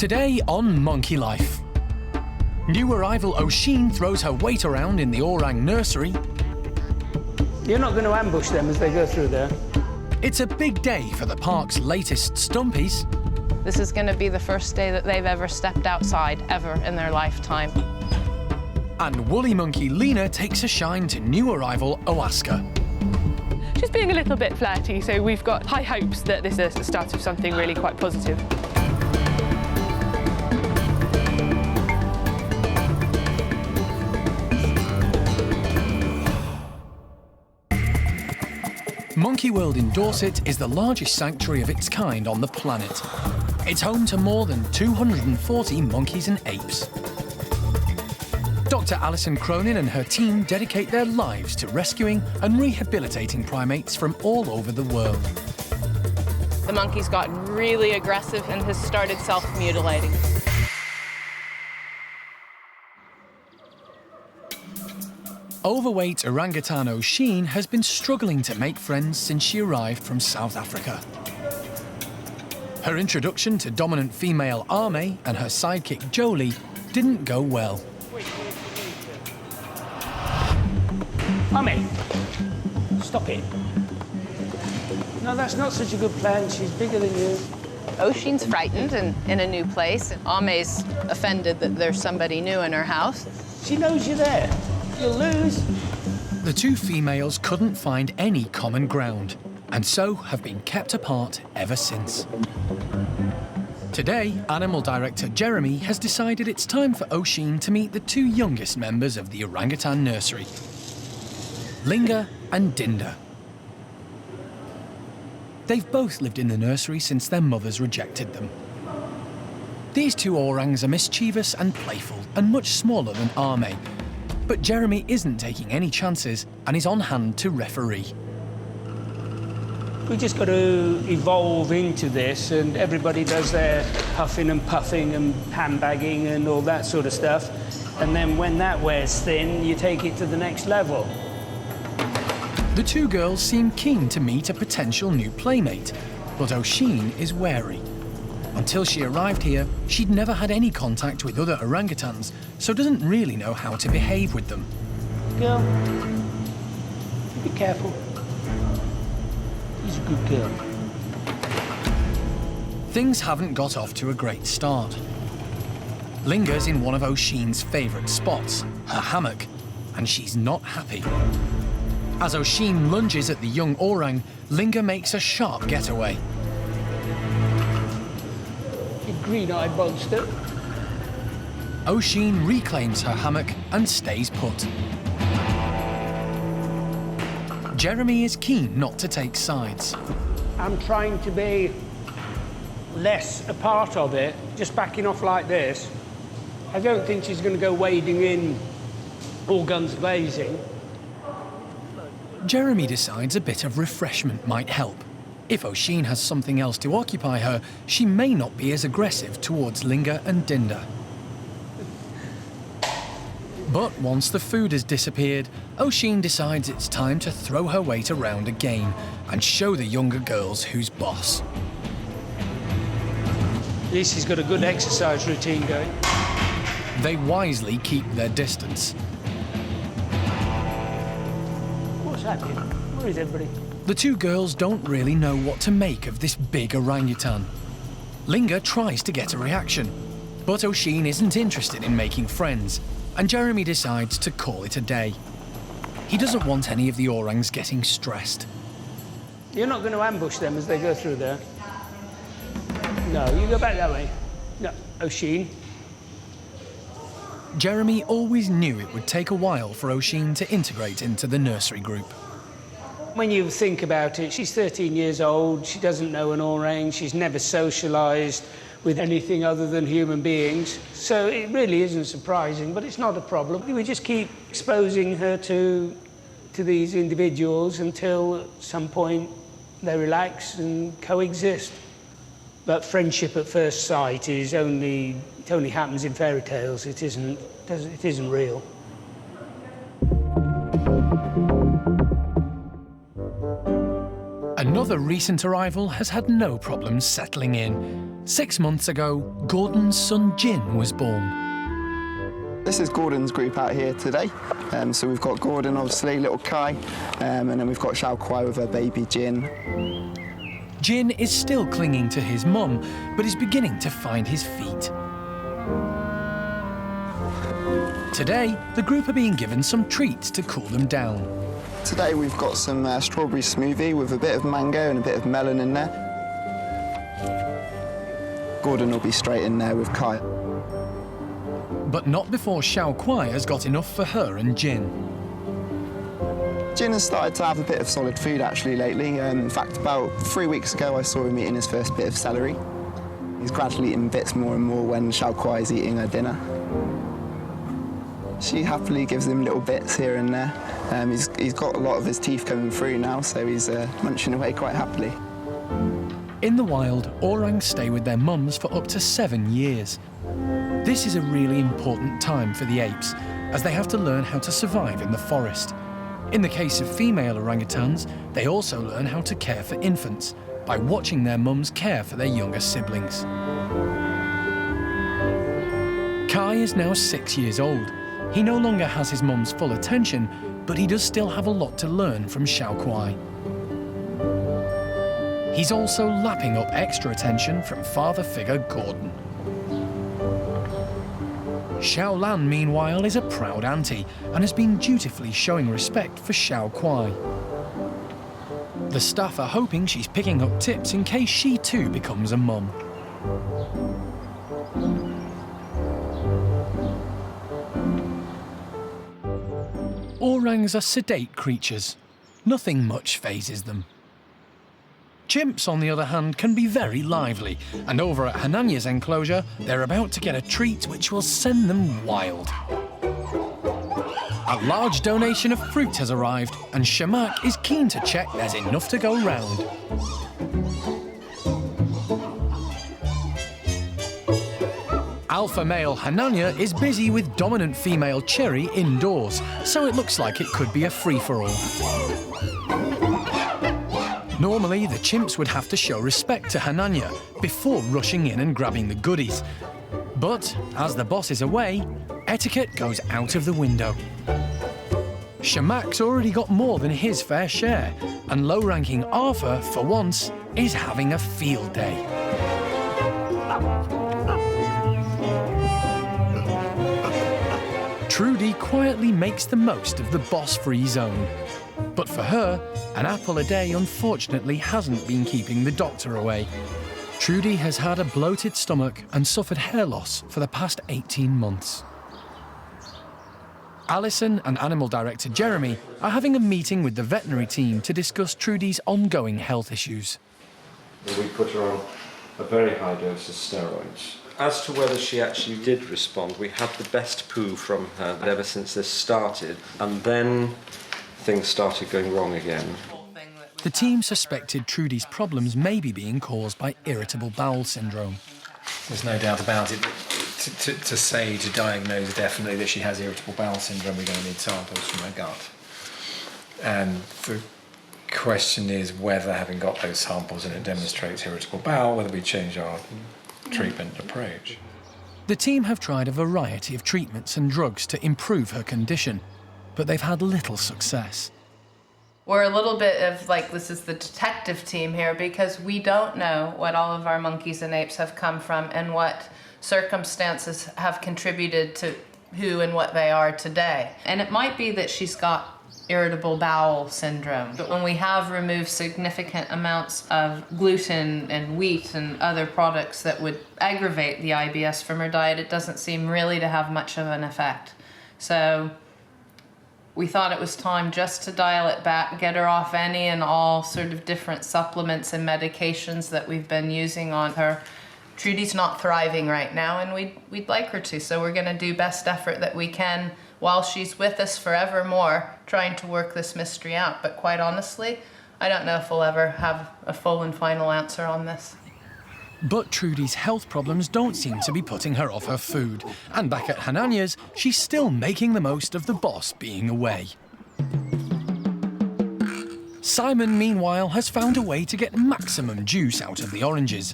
Today on Monkey Life. New arrival Oshine throws her weight around in the orang nursery. You're not going to ambush them as they go through there. It's a big day for the park's latest stumpies. This is going to be the first day that they've ever stepped outside, ever in their lifetime. And woolly monkey Lena takes a shine to new arrival Oaska. She's being a little bit flirty, so we've got high hopes that this is the start of something really quite positive. Monkey World in Dorset is the largest sanctuary of its kind on the planet. It's home to more than 240 monkeys and apes. Dr. Alison Cronin and her team dedicate their lives to rescuing and rehabilitating primates from all over the world. The monkey's gotten really aggressive and has started self-mutilating. Overweight orangutan Oshine has been struggling to make friends since she arrived from South Africa. Her introduction to dominant female Ame and her sidekick Jolie didn't go well. Ame, stop it. No, that's not such a good plan. She's bigger than you. Oshine's frightened and in a new place. Ame's offended that there's somebody new in her house. She knows you're there. You'll lose. The two females couldn't find any common ground, and so have been kept apart ever since. Today, Animal Director Jeremy has decided it's time for Oshine to meet the two youngest members of the orangutan nursery, Lingga and Dinda. They've both lived in the nursery since their mothers rejected them. These two orangs are mischievous and playful and much smaller than Ame, but Jeremy isn't taking any chances and is on hand to referee. We just got to evolve into this, and everybody does their huffing and puffing and handbagging and all that sort of stuff. And then when that wears thin, you take it to the next level. The two girls seem keen to meet a potential new playmate, but Oshine is wary. Until she arrived here, she'd never had any contact with other orangutans, so doesn't really know how to behave with them. Girl, be careful. She's a good girl. Things haven't got off to a great start. Lingga's in one of Oshine's favourite spots, her hammock, and she's not happy. As Oshine lunges at the young orang, Lingga makes a sharp getaway. You green-eyed monster. Oshine reclaims her hammock and stays put. Jeremy is keen not to take sides. I'm trying to be less a part of it, just backing off like this. I don't think she's going to go wading in all guns blazing. Jeremy decides a bit of refreshment might help. If Oshine has something else to occupy her, she may not be as aggressive towards Lingga and Dinda. But once the food has disappeared, Oshine decides it's time to throw her weight around again and show the younger girls who's boss. At least he's got a good exercise routine going. They wisely keep their distance. What's happening? Where is everybody? The two girls don't really know what to make of this big orangutan. Lingga tries to get a reaction, but Oshine isn't interested in making friends, and Jeremy decides to call it a day. He doesn't want any of the orangs getting stressed. You're not going to ambush them as they go through there. No, you go back that way. No, Oshine. Jeremy always knew it would take a while for Oshine to integrate into the nursery group. When you think about it, she's 13 years old, she doesn't know an orang, she's never socialised with anything other than human beings. So it really isn't surprising, but it's not a problem. We just keep exposing her to these individuals until at some point they relax and coexist. But friendship at first sight is only happens in fairy tales. It isn't real. Another recent arrival has had no problems settling in. 6 months ago, Gordon's son Jin was born. This is Gordon's group out here today. So we've got Gordon, obviously, little Kai, and then we've got Xiao Kuai with her baby Jin. Jin is still clinging to his mum, but is beginning to find his feet. Today, the group are being given some treats to cool them down. Today we've got some strawberry smoothie with a bit of mango and a bit of melon in there. Gordon will be straight in there with Kai. But not before Xiao Kuai has got enough for her and Jin. Jin has started to have a bit of solid food actually lately. In fact, about 3 weeks ago I saw him eating his first bit of celery. He's gradually eating bits more and more when Xiao Kuai is eating her dinner. She happily gives him little bits here and there. He's got a lot of his teeth coming through now, so he's munching away quite happily. In the wild, orangs stay with their mums for up to 7 years. This is a really important time for the apes, as they have to learn how to survive in the forest. In the case of female orangutans, they also learn how to care for infants by watching their mums care for their younger siblings. Kai is now 6 years old. He no longer has his mum's full attention, but he does still have a lot to learn from Xiao Kuai. He's also lapping up extra attention from father figure Gordon. Xiao Lan, meanwhile, is a proud auntie and has been dutifully showing respect for Xiao Kuai. The staff are hoping she's picking up tips in case she too becomes a mum. Orangs are sedate creatures. Nothing much phases them. Chimps, on the other hand, can be very lively, and over at Hananya's enclosure, they're about to get a treat which will send them wild. A large donation of fruit has arrived, and Shamak is keen to check there's enough to go round. Alpha male Hananya is busy with dominant female Cherry indoors, so it looks like it could be a free-for-all. Normally, the chimps would have to show respect to Hananya before rushing in and grabbing the goodies. But as the boss is away, etiquette goes out of the window. Shamak's already got more than his fair share, and low-ranking Arthur, for once, is having a field day. Trudy quietly makes the most of the boss-free zone. But for her, an apple a day unfortunately hasn't been keeping the doctor away. Trudy has had a bloated stomach and suffered hair loss for the past 18 months. Alison and animal director Jeremy are having a meeting with the veterinary team to discuss Trudy's ongoing health issues. We put her on a very high dose of steroids. As to whether she actually did respond, we had the best poo from her ever since this started, and then things started going wrong again. The team suspected Trudy's problems may be being caused by irritable bowel syndrome. There's no doubt about it. To diagnose definitely that she has irritable bowel syndrome, we're going to need samples from her gut. And the question is whether, having got those samples and it demonstrates irritable bowel, whether we change our treatment approach. The team have tried a variety of treatments and drugs to improve her condition, but they've had little success. We're a little bit of like, this is the detective team here, because we don't know what all of our monkeys and apes have come from and what circumstances have contributed to who and what they are today. And it might be that she's got irritable bowel syndrome, but when we have removed significant amounts of gluten and wheat and other products that would aggravate the IBS from her diet, it doesn't seem really to have much of an effect. So we thought it was time just to dial it back, get her off any and all sort of different supplements and medications that we've been using on her. Trudy's not thriving right now, and we'd like her to, so we're gonna do best effort that we can while she's with us forevermore, trying to work this mystery out. But quite honestly, I don't know if we'll ever have a full and final answer on this. But Trudy's health problems don't seem to be putting her off her food. And back at Hananya's, she's still making the most of the boss being away. Simon, meanwhile, has found a way to get maximum juice out of the oranges.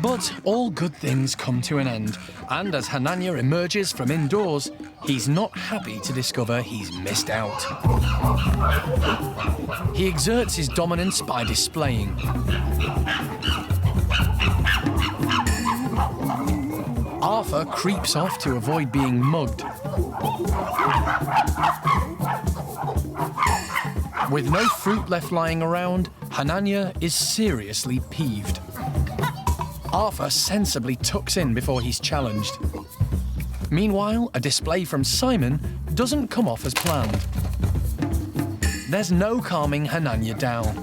But all good things come to an end, and as Hananya emerges from indoors, he's not happy to discover he's missed out. He exerts his dominance by displaying. Arthur creeps off to avoid being mugged. With no fruit left lying around, Hananya is seriously peeved. Arthur sensibly tucks in before he's challenged. Meanwhile, a display from Simon doesn't come off as planned. There's no calming Hananya down.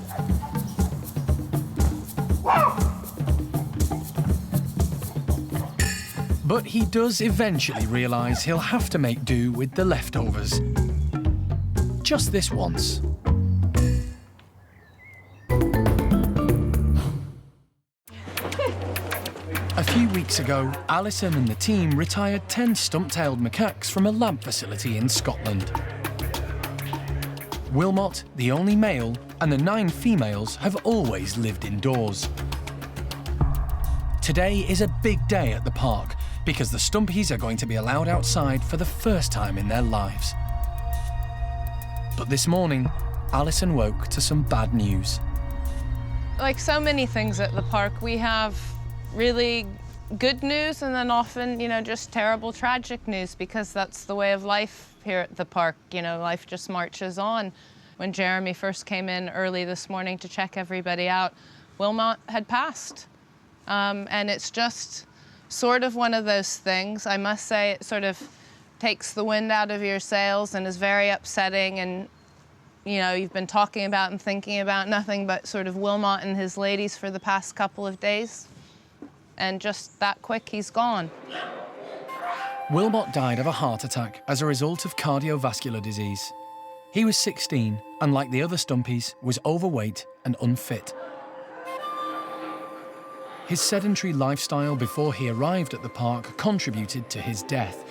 But he does eventually realise he'll have to make do with the leftovers. Just this once. A few weeks ago, Alison and the team retired 10 stump-tailed macaques from a lab facility in Scotland. Wilmot, the only male, and the 9 females have always lived indoors. Today is a big day at the park because the stumpies are going to be allowed outside for the first time in their lives. But this morning, Alison woke to some bad news. Like so many things at the park, we have really good news and then often, just terrible, tragic news because that's the way of life here at the park. Life just marches on. When Jeremy first came in early this morning to check everybody out, Wilmot had passed. And it's just sort of one of those things. I must say it sort of takes the wind out of your sails and is very upsetting, and you've been talking about and thinking about nothing but sort of Wilmot and his ladies for the past couple of days. And just that quick, he's gone. Wilmot died of a heart attack as a result of cardiovascular disease. He was 16 and, like the other stumpies, was overweight and unfit. His sedentary lifestyle before he arrived at the park contributed to his death.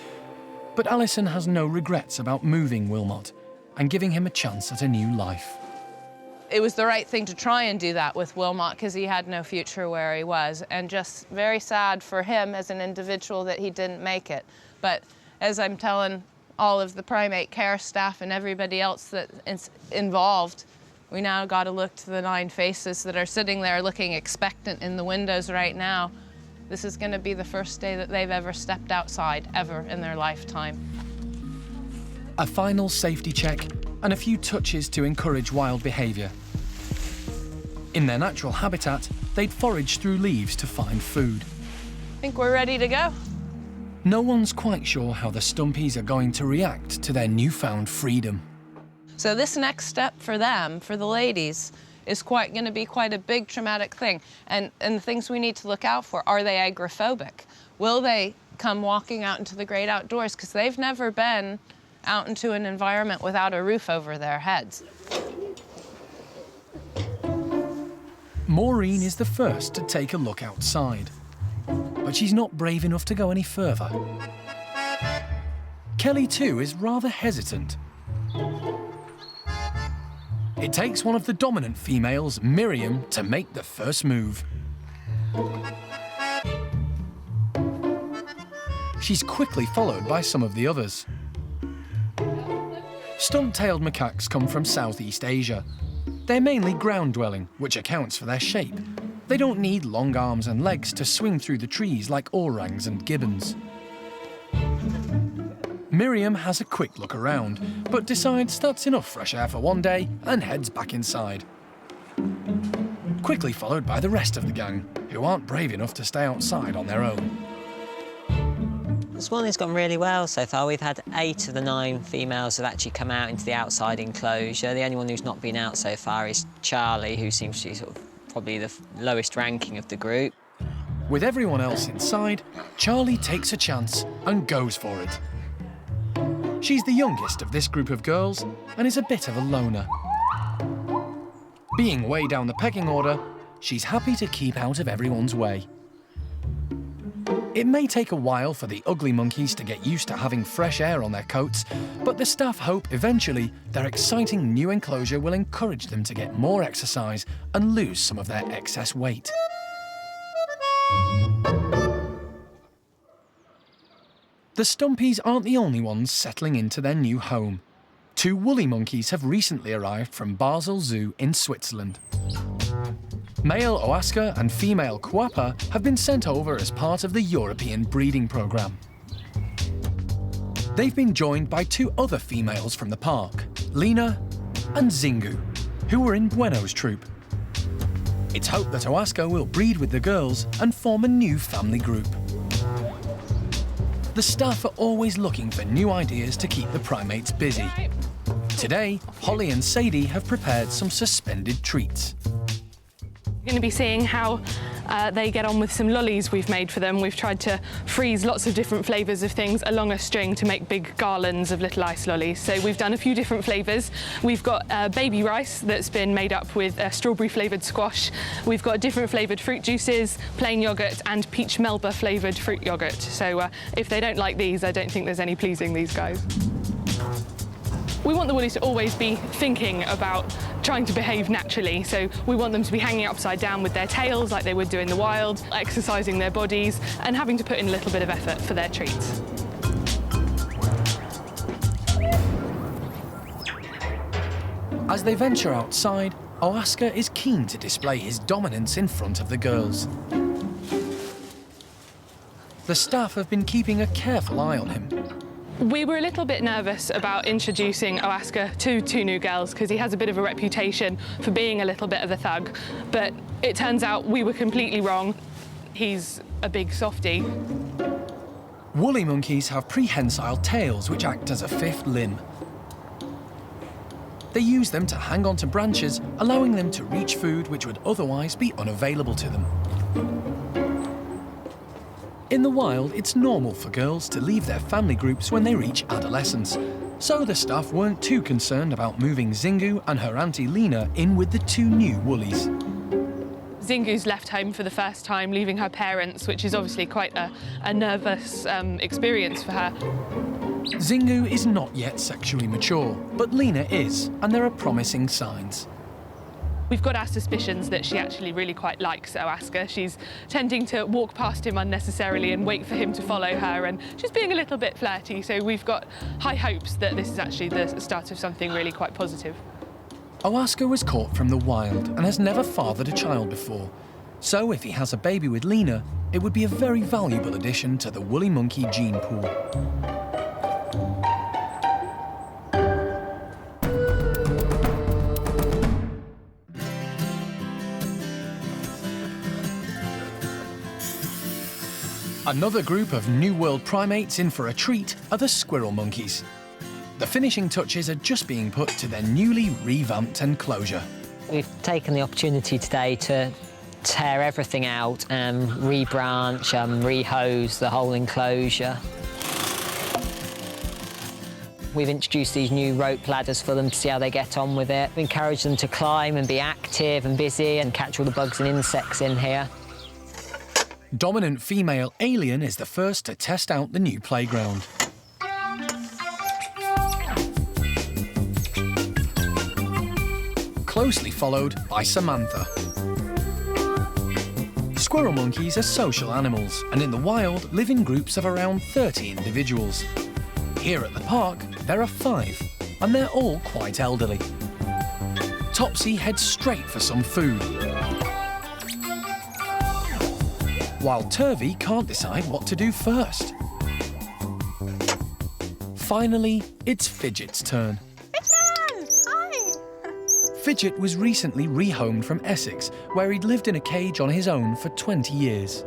But Alison has no regrets about moving Wilmot and giving him a chance at a new life. It was the right thing to try and do that with Wilmot because he had no future where he was, and just very sad for him as an individual that he didn't make it. But as I'm telling all of the primate care staff and everybody else that's involved, we now got to look to the 9 faces that are sitting there looking expectant in the windows right now. This is going to be the first day that they've ever stepped outside, ever in their lifetime. A final safety check and a few touches to encourage wild behaviour. In their natural habitat, they'd forage through leaves to find food. I think we're ready to go. No one's quite sure how the stumpies are going to react to their newfound freedom. So this next step for them, for the ladies, is going to be quite a big traumatic thing. And the things we need to look out for, are they agoraphobic? Will they come walking out into the great outdoors? Because they've never been out into an environment without a roof over their heads. Maureen is the first to take a look outside, but she's not brave enough to go any further. Kelly, too, is rather hesitant. It takes one of the dominant females, Miriam, to make the first move. She's quickly followed by some of the others. Stump-tailed macaques come from Southeast Asia. They're mainly ground-dwelling, which accounts for their shape. They don't need long arms and legs to swing through the trees like orangs and gibbons. Miriam has a quick look around, but decides that's enough fresh air for one day and heads back inside. Quickly followed by the rest of the gang, who aren't brave enough to stay outside on their own. This morning's gone really well so far. We've had 8 of the 9 females have actually come out into the outside enclosure. The only one who's not been out so far is Charlie, who seems to be sort of probably the lowest ranking of the group. With everyone else inside, Charlie takes a chance and goes for it. She's the youngest of this group of girls and is a bit of a loner. Being way down the pecking order, she's happy to keep out of everyone's way. It may take a while for the ugly monkeys to get used to having fresh air on their coats, but the staff hope eventually their exciting new enclosure will encourage them to get more exercise and lose some of their excess weight. The Stumpies aren't the only ones settling into their new home. 2 woolly monkeys have recently arrived from Basel Zoo in Switzerland. Male Oaska and female Quappa have been sent over as part of the European breeding programme. They've been joined by 2 other females from the park, Lina and Zingu, who were in Bueno's troop. It's hoped that Oaska will breed with the girls and form a new family group. The staff are always looking for new ideas to keep the primates busy. Today, Holly and Sadie have prepared some suspended treats. We're going to be seeing how they get on with some lollies we've made for them. We've tried to freeze lots of different flavours of things along a string to make big garlands of little ice lollies. So we've done a few different flavours. We've got baby rice that's been made up with strawberry flavoured squash. We've got different flavoured fruit juices, plain yoghurt and peach melba flavoured fruit yoghurt. So if they don't like these, I don't think there's any pleasing these guys. We want the woolies to always be thinking about trying to behave naturally, so we want them to be hanging upside down with their tails like they would do in the wild, exercising their bodies and having to put in a little bit of effort for their treats. As they venture outside, Oaska is keen to display his dominance in front of the girls. The staff have been keeping a careful eye on him. We were a little bit nervous about introducing Oaska to 2 new girls because he has a bit of a reputation for being a little bit of a thug, but it turns out we were completely wrong. He's a big softie. Woolly monkeys have prehensile tails which act as a 5th limb. They use them to hang onto branches, allowing them to reach food which would otherwise be unavailable to them. In the wild, it's normal for girls to leave their family groups when they reach adolescence, so the staff weren't too concerned about moving Zingu and her auntie Lina in with the 2 new woolies. Zingu's left home for the first time, leaving her parents, which is obviously quite a nervous experience for her. Zingu is not yet sexually mature, but Lina is, and there are promising signs. We've got our suspicions that she actually really quite likes Oaska. She's tending to walk past him unnecessarily and wait for him to follow her, and she's being a little bit flirty, so we've got high hopes that this is actually the start of something really quite positive. Oaska was caught from the wild and has never fathered a child before, so if he has a baby with Lina, it would be a very valuable addition to the woolly monkey gene pool. Another group of New World primates in for a treat are the squirrel monkeys. The finishing touches are just being put to their newly revamped enclosure. We've taken the opportunity today to tear everything out and rebranch, rehose the whole enclosure. We've introduced these new rope ladders for them to see how they get on with it. We encourage them to climb and be active and busy and catch all the bugs and insects in here. Dominant female Alien is the first to test out the new playground. Closely followed by Samantha. Squirrel monkeys are social animals and in the wild live in groups of around 30 individuals. Here at the park, there are 5, and they're all quite elderly. Topsy heads straight for some food, while Turvy can't decide what to do first. Finally, it's Fidget's turn. Fidget! Hi! Fidget was recently rehomed from Essex, where he'd lived in a cage on his own for 20 years.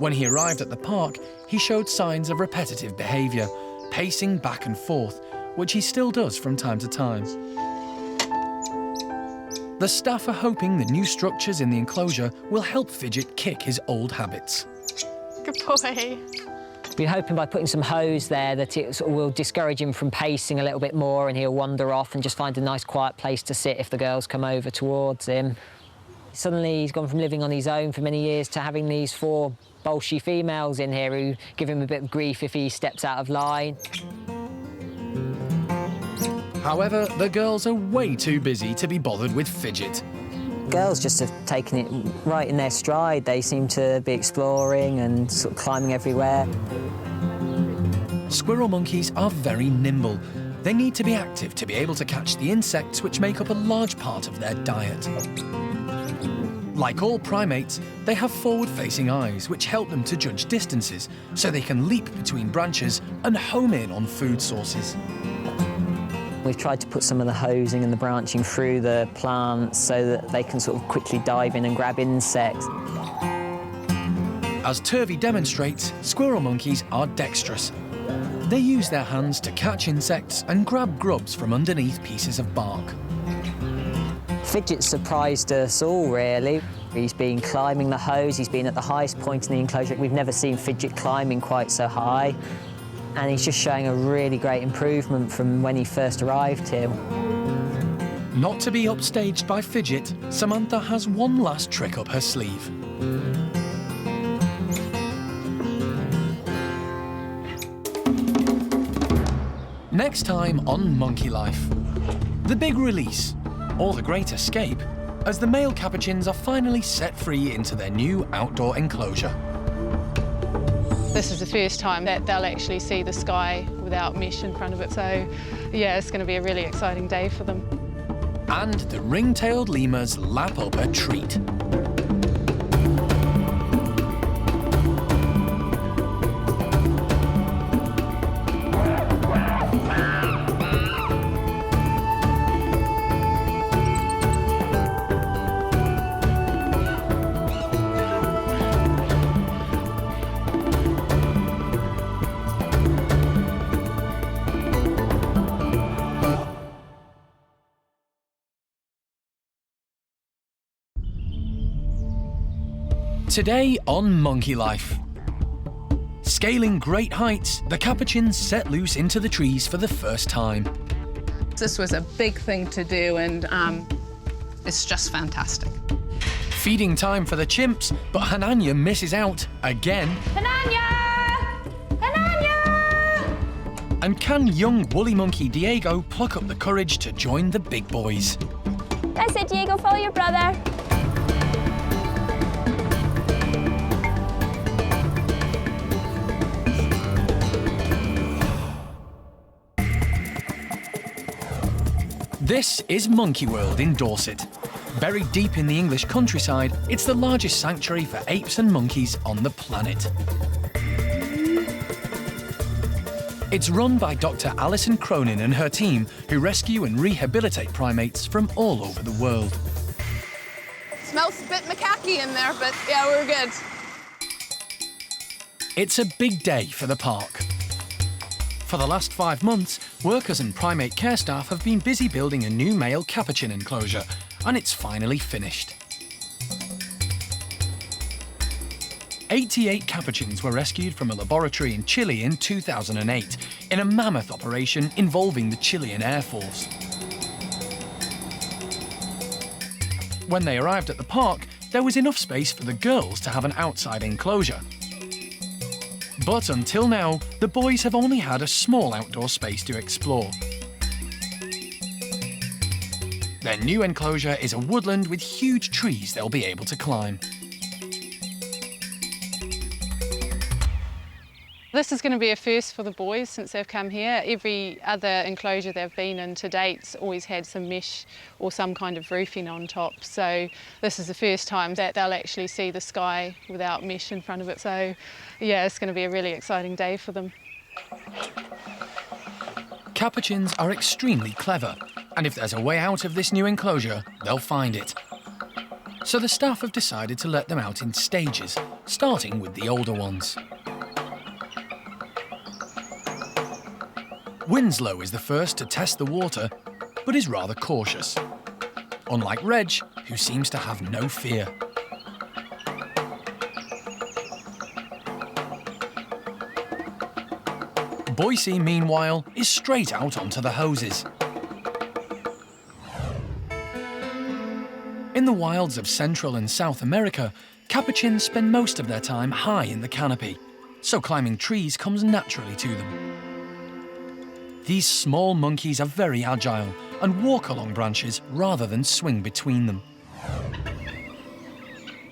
When he arrived at the park, he showed signs of repetitive behaviour, pacing back and forth, which he still does from time to time. The staff are hoping the new structures in the enclosure will help Fidget kick his old habits. Good boy. We're hoping by putting some hose there that it sort of will discourage him from pacing a little bit more and he'll wander off and just find a nice quiet place to sit if the girls come over towards him. Suddenly he's gone from living on his own for many years to having these 4 bolshy females in here who give him a bit of grief if he steps out of line. However, the girls are way too busy to be bothered with Fidget. Girls just have taken it right in their stride. They seem to be exploring and sort of climbing everywhere. Squirrel monkeys are very nimble. They need to be active to be able to catch the insects which make up a large part of their diet. Like all primates, they have forward-facing eyes which help them to judge distances, so they can leap between branches and home in on food sources. We've tried to put some of the hosing and the branching through the plants so that they can sort of quickly dive in and grab insects. As Turvey demonstrates, squirrel monkeys are dexterous. They use their hands to catch insects and grab grubs from underneath pieces of bark. Fidget surprised us all, really. He's been climbing the hose, he's been at the highest point in the enclosure. We've never seen Fidget climbing quite so high. And he's just showing a really great improvement from when he first arrived here. Not to be upstaged by Fidget, Samantha has one last trick up her sleeve. Next time on Monkey Life. The big release, or the great escape, as the male capuchins are finally set free into their new outdoor enclosure. This is the first time that they'll actually see the sky without mesh in front of it. So, yeah, it's going to be a really exciting day for them. And the ring-tailed lemurs lap up a treat. Today on Monkey Life. Scaling great heights, the capuchins set loose into the trees for the first time. This was a big thing to do, and it's just fantastic. Feeding time for the chimps, but Hananya misses out again. Hananya! Hananya! And can young woolly monkey Diego pluck up the courage to join the big boys? I said, Diego, follow your brother. This is Monkey World in Dorset. Buried deep in the English countryside, it's the largest sanctuary for apes and monkeys on the planet. It's run by Dr. Alison Cronin and her team, who rescue and rehabilitate primates from all over the world. Smells a bit macaque in there, but yeah, we're good. It's a big day for the park. For the last 5 months, workers and primate care staff have been busy building a new male capuchin enclosure, and it's finally finished. 88 capuchins were rescued from a laboratory in Chile in 2008, in a mammoth operation involving the Chilean Air Force. When they arrived at the park, there was enough space for the girls to have an outside enclosure. But until now, the boys have only had a small outdoor space to explore. Their new enclosure is a woodland with huge trees they'll be able to climb. This is going to be a first for the boys since they've come here. Every other enclosure they've been in to date's always had some mesh or some kind of roofing on top. So this is the first time that they'll actually see the sky without mesh in front of it. So yeah, it's going to be a really exciting day for them. Capuchins are extremely clever, and if there's a way out of this new enclosure, they'll find it. So the staff have decided to let them out in stages, starting with the older ones. Winslow is the first to test the water, but is rather cautious. Unlike Reg, who seems to have no fear. Boise, meanwhile, is straight out onto the hoses. In the wilds of Central and South America, capuchins spend most of their time high in the canopy, so climbing trees comes naturally to them. These small monkeys are very agile and walk along branches rather than swing between them.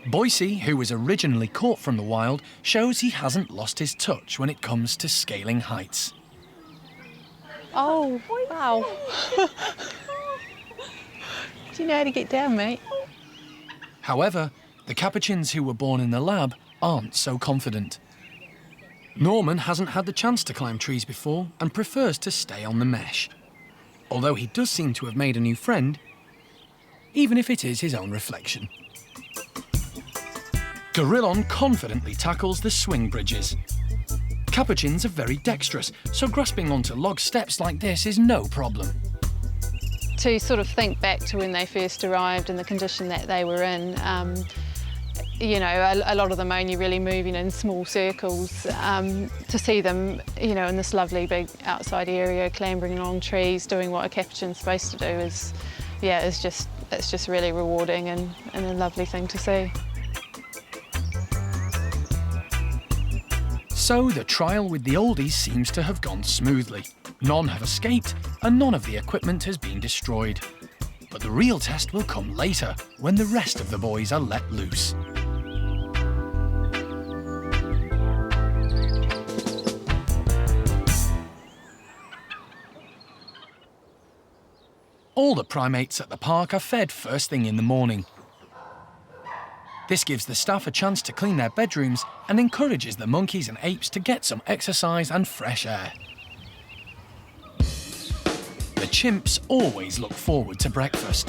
Boise, who was originally caught from the wild, shows he hasn't lost his touch when it comes to scaling heights. Oh, wow. Do you know how to get down, mate? However, the capuchins who were born in the lab aren't so confident. Norman hasn't had the chance to climb trees before and prefers to stay on the mesh. Although he does seem to have made a new friend, even if it is his own reflection. Gorillon confidently tackles the swing bridges. Capuchins are very dexterous, so grasping onto log steps like this is no problem. To sort of think back to when they first arrived and the condition that they were in, you know, a lot of them only really moving in small circles. To see them, you know, in this lovely big outside area, clambering along trees, doing what a capuchin's supposed to do is, yeah, it's just really rewarding and a lovely thing to see. So the trial with the oldies seems to have gone smoothly. None have escaped and none of the equipment has been destroyed. But the real test will come later, when the rest of the boys are let loose. All the primates at the park are fed first thing in the morning. This gives the staff a chance to clean their bedrooms and encourages the monkeys and apes to get some exercise and fresh air. The chimps always look forward to breakfast.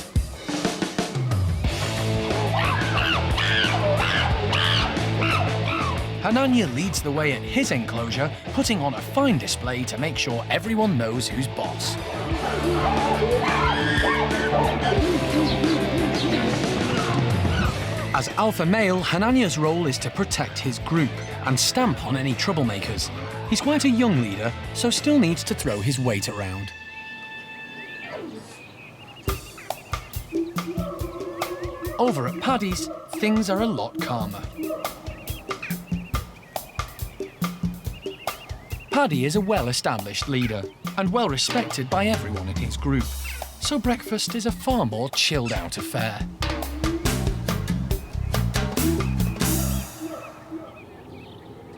Hananya leads the way at his enclosure, putting on a fine display to make sure everyone knows who's boss. As alpha male, Hananya's role is to protect his group and stamp on any troublemakers. He's quite a young leader, so still needs to throw his weight around. Over at Paddy's, things are a lot calmer. Paddy is a well-established leader and well-respected by everyone in his group, so breakfast is a far more chilled-out affair.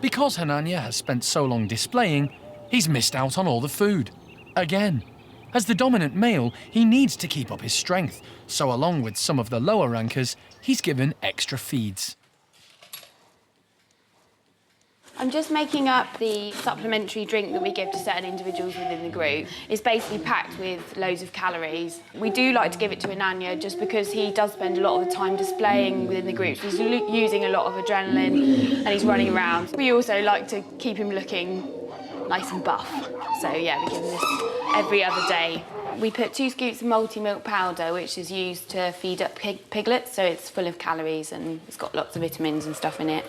Because Hananya has spent so long displaying, he's missed out on all the food. Again. As the dominant male, he needs to keep up his strength, so along with some of the lower rankers, he's given extra feeds. I'm just making up the supplementary drink that we give to certain individuals within the group. It's basically packed with loads of calories. We do like to give it to Hananya just because he does spend a lot of the time displaying within the group. He's using a lot of adrenaline and he's running around. We also like to keep him looking nice and buff. So yeah, we give him this every other day. We put 2 scoops of multi-milk powder, which is used to feed up piglets, so it's full of calories and it's got lots of vitamins and stuff in it.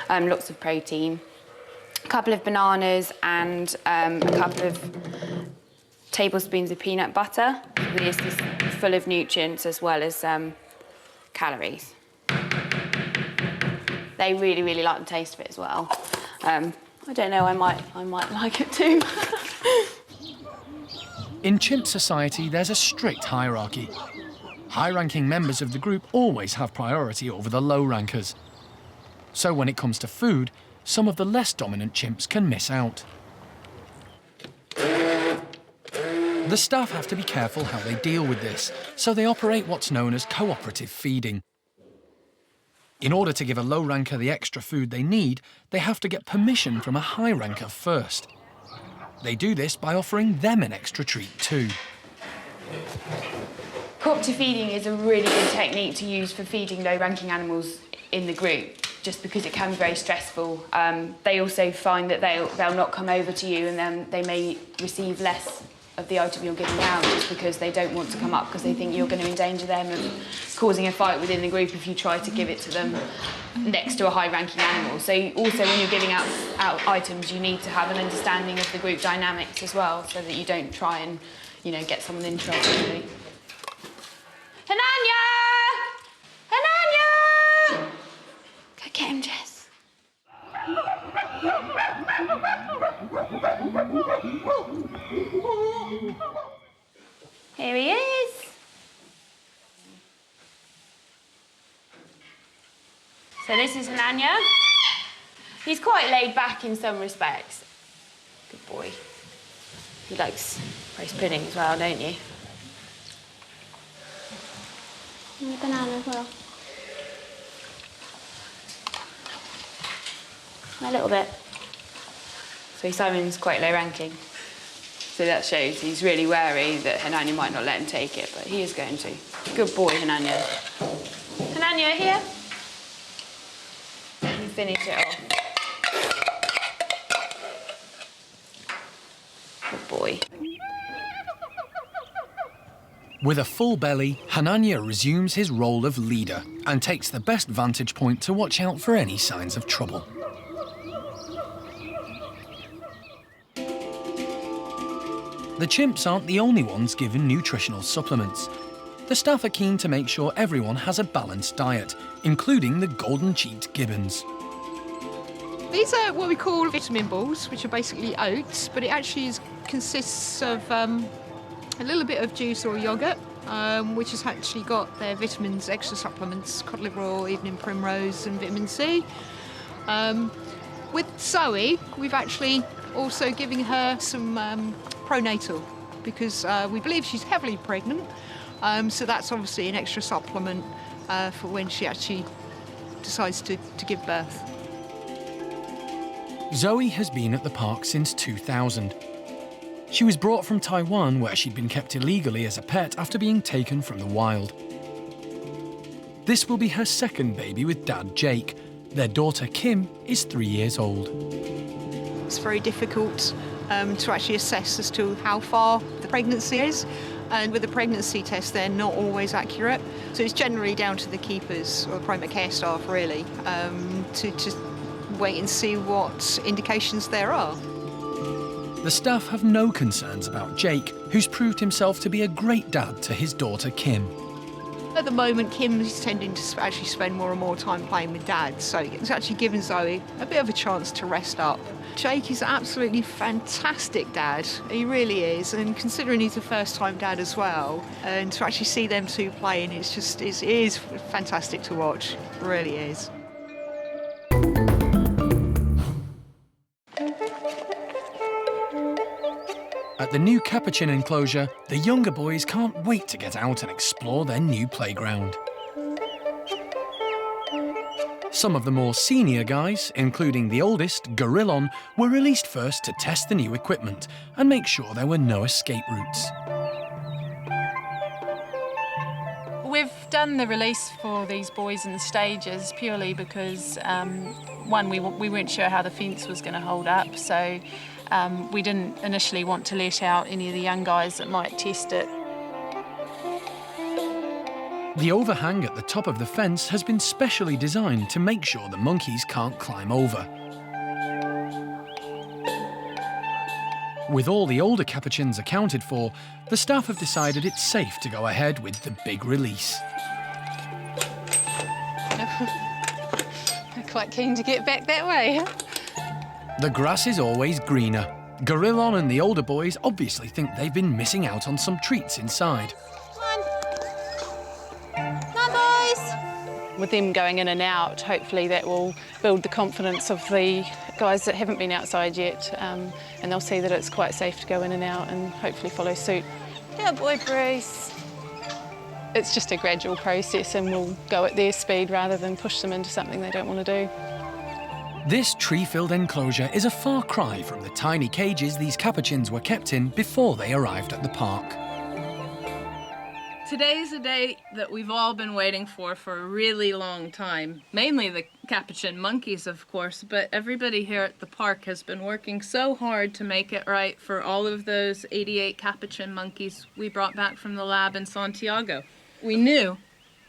Lots of protein, a couple of bananas and a couple of tablespoons of peanut butter. This is full of nutrients as well as calories. They really, really like the taste of it as well. I don't know, I might like it too. In chimp society, there's a strict hierarchy. High-ranking members of the group always have priority over the low rankers. So when it comes to food, some of the less dominant chimps can miss out. The staff have to be careful how they deal with this, so they operate what's known as cooperative feeding. In order to give a low ranker the extra food they need, they have to get permission from a high ranker first. They do this by offering them an extra treat too. Cooperative feeding is a really good technique to use for feeding low-ranking animals in the group, just because it can be very stressful. They also find that they'll not come over to you and then they may receive less of the item you're giving out just because they don't want to come up because they think you're going to endanger them and causing a fight within the group if you try to give it to them next to a high-ranking animal. So also when you're giving out items, you need to have an understanding of the group dynamics as well, so that you don't try and, you know, get someone in trouble. Really. Hananya! So this is Hananya. He's quite laid back in some respects. Good boy. He likes roast pudding as well, don't you? And a banana as well. A little bit. So Simon's quite low ranking. So that shows he's really wary that Hananya might not let him take it, but he is going to. Good boy, Hananya. Hananya, here. You finish it off. Good boy. With a full belly, Hananya resumes his role of leader and takes the best vantage point to watch out for any signs of trouble. The chimps aren't the only ones given nutritional supplements. The staff are keen to make sure everyone has a balanced diet, including the golden-cheeked gibbons. These are what we call vitamin balls, which are basically oats, but it actually consists of a little bit of juice or yoghurt, which has actually got their vitamins, extra supplements, cod liver oil, evening primrose and vitamin C. With Zoey, we've actually also given her some pronatal because we believe she's heavily pregnant, so that's obviously an extra supplement for when she actually decides to give birth. Zoey has been at the park since 2000. She was brought from Taiwan, where she'd been kept illegally as a pet after being taken from the wild. This will be her second baby with dad Jake. Their daughter Kim is 3 years old. It's very difficult to actually assess as to how far the pregnancy is, and with the pregnancy test they're not always accurate, so it's generally down to the keepers or the primate care staff really to wait and see what indications there are. The staff have no concerns about Jake, who's proved himself to be a great dad to his daughter Kim. At the moment, Kim is tending to actually spend more and more time playing with Dad, so it's actually given Zoey a bit of a chance to rest up. Jake is absolutely fantastic dad, he really is, and considering he's a first-time dad as well, and to actually see them two playing, it is fantastic to watch, it really is. At the new Capuchin enclosure, the younger boys can't wait to get out and explore their new playground. Some of the more senior guys, including the oldest, Gorillon, were released first to test the new equipment and make sure there were no escape routes. We've done the release for these boys in stages purely because, one, we weren't sure how the fence was going to hold up, so we didn't initially want to let out any of the young guys that might test it. The overhang at the top of the fence has been specially designed to make sure the monkeys can't climb over. With all the older capuchins accounted for, the staff have decided it's safe to go ahead with the big release. I'm quite keen to get back that way. The grass is always greener. Gorillon and the older boys obviously think they've been missing out on some treats inside. With them going in and out, hopefully that will build the confidence of the guys that haven't been outside yet, and they'll see that it's quite safe to go in and out and hopefully follow suit. Good boy, Bruce. It's just a gradual process and we'll go at their speed rather than push them into something they don't want to do. This tree-filled enclosure is a far cry from the tiny cages these capuchins were kept in before they arrived at the park. Today's a day that we've all been waiting for a really long time. Mainly the capuchin monkeys, of course, but everybody here at the park has been working so hard to make it right for all of those 88 capuchin monkeys we brought back from the lab in Santiago. We knew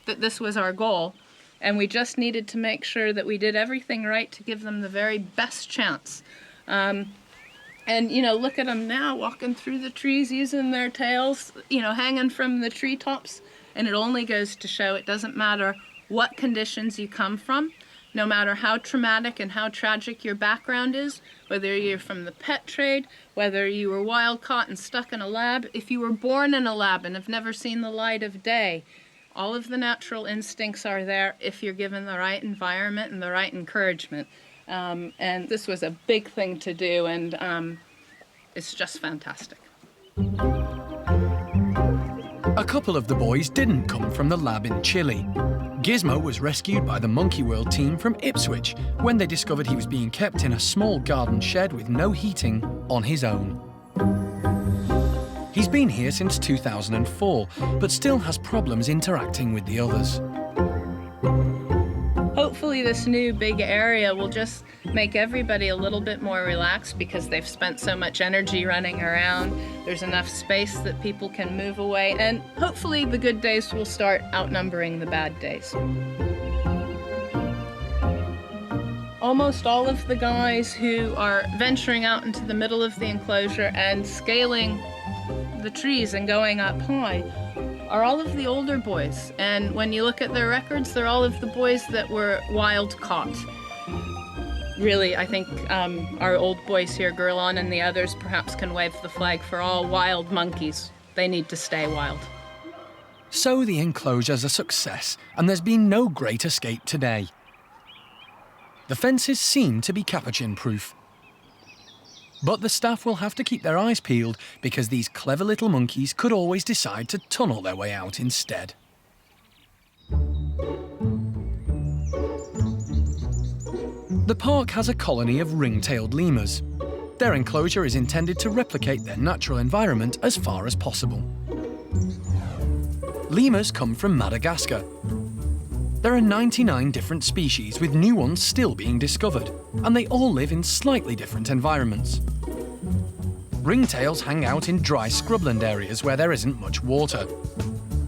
that this was our goal, and we just needed to make sure that we did everything right to give them the very best chance. And, you know, look at them now walking through the trees using their tails, you know, hanging from the treetops. And it only goes to show it doesn't matter what conditions you come from, no matter how traumatic and how tragic your background is, whether you're from the pet trade, whether you were wild caught and stuck in a lab, if you were born in a lab and have never seen the light of day, All of the natural instincts are there if you're given the right environment and the right encouragement. And this was a big thing to do, and it's just fantastic. A couple of the boys didn't come from the lab in Chile. Gizmo was rescued by the Monkey World team from Ipswich when they discovered he was being kept in a small garden shed with no heating on his own. He's been here since 2004, but still has problems interacting with the others. Hopefully this new big area will just make everybody a little bit more relaxed because they've spent so much energy running around. There's enough space that people can move away, and hopefully the good days will start outnumbering the bad days. Almost all of the guys who are venturing out into the middle of the enclosure and scaling the trees and going up high are all of the older boys. And when you look at their records, they're all of the boys that were wild caught. Really, I think our old boys here, Gurlon and the others, perhaps can wave the flag for all wild monkeys. They need to stay wild. So the enclosure's a success, and there's been no great escape today. The fences seem to be capuchin-proof. But the staff will have to keep their eyes peeled because these clever little monkeys could always decide to tunnel their way out instead. The park has a colony of ring-tailed lemurs. Their enclosure is intended to replicate their natural environment as far as possible. Lemurs come from Madagascar. There are 99 different species, with new ones still being discovered, and they all live in slightly different environments. Ringtails hang out in dry scrubland areas where there isn't much water.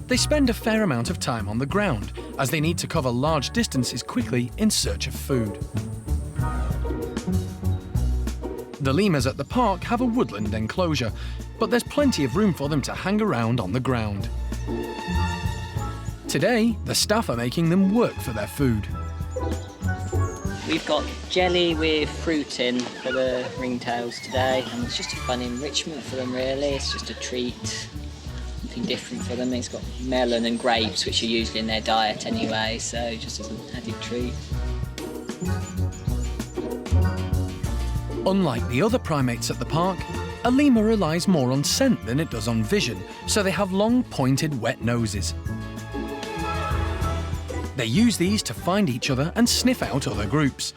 They spend a fair amount of time on the ground, as they need to cover large distances quickly in search of food. The lemurs at the park have a woodland enclosure, but there's plenty of room for them to hang around on the ground. Today, the staff are making them work for their food. We've got jelly with fruit in for the ringtails today, and it's just a fun enrichment for them really. It's just a treat, something different for them. It's got melon and grapes, which are usually in their diet anyway, so just as an added treat. Unlike the other primates at the park, a lemur relies more on scent than it does on vision, so they have long, pointed, wet noses. They use these to find each other and sniff out other groups.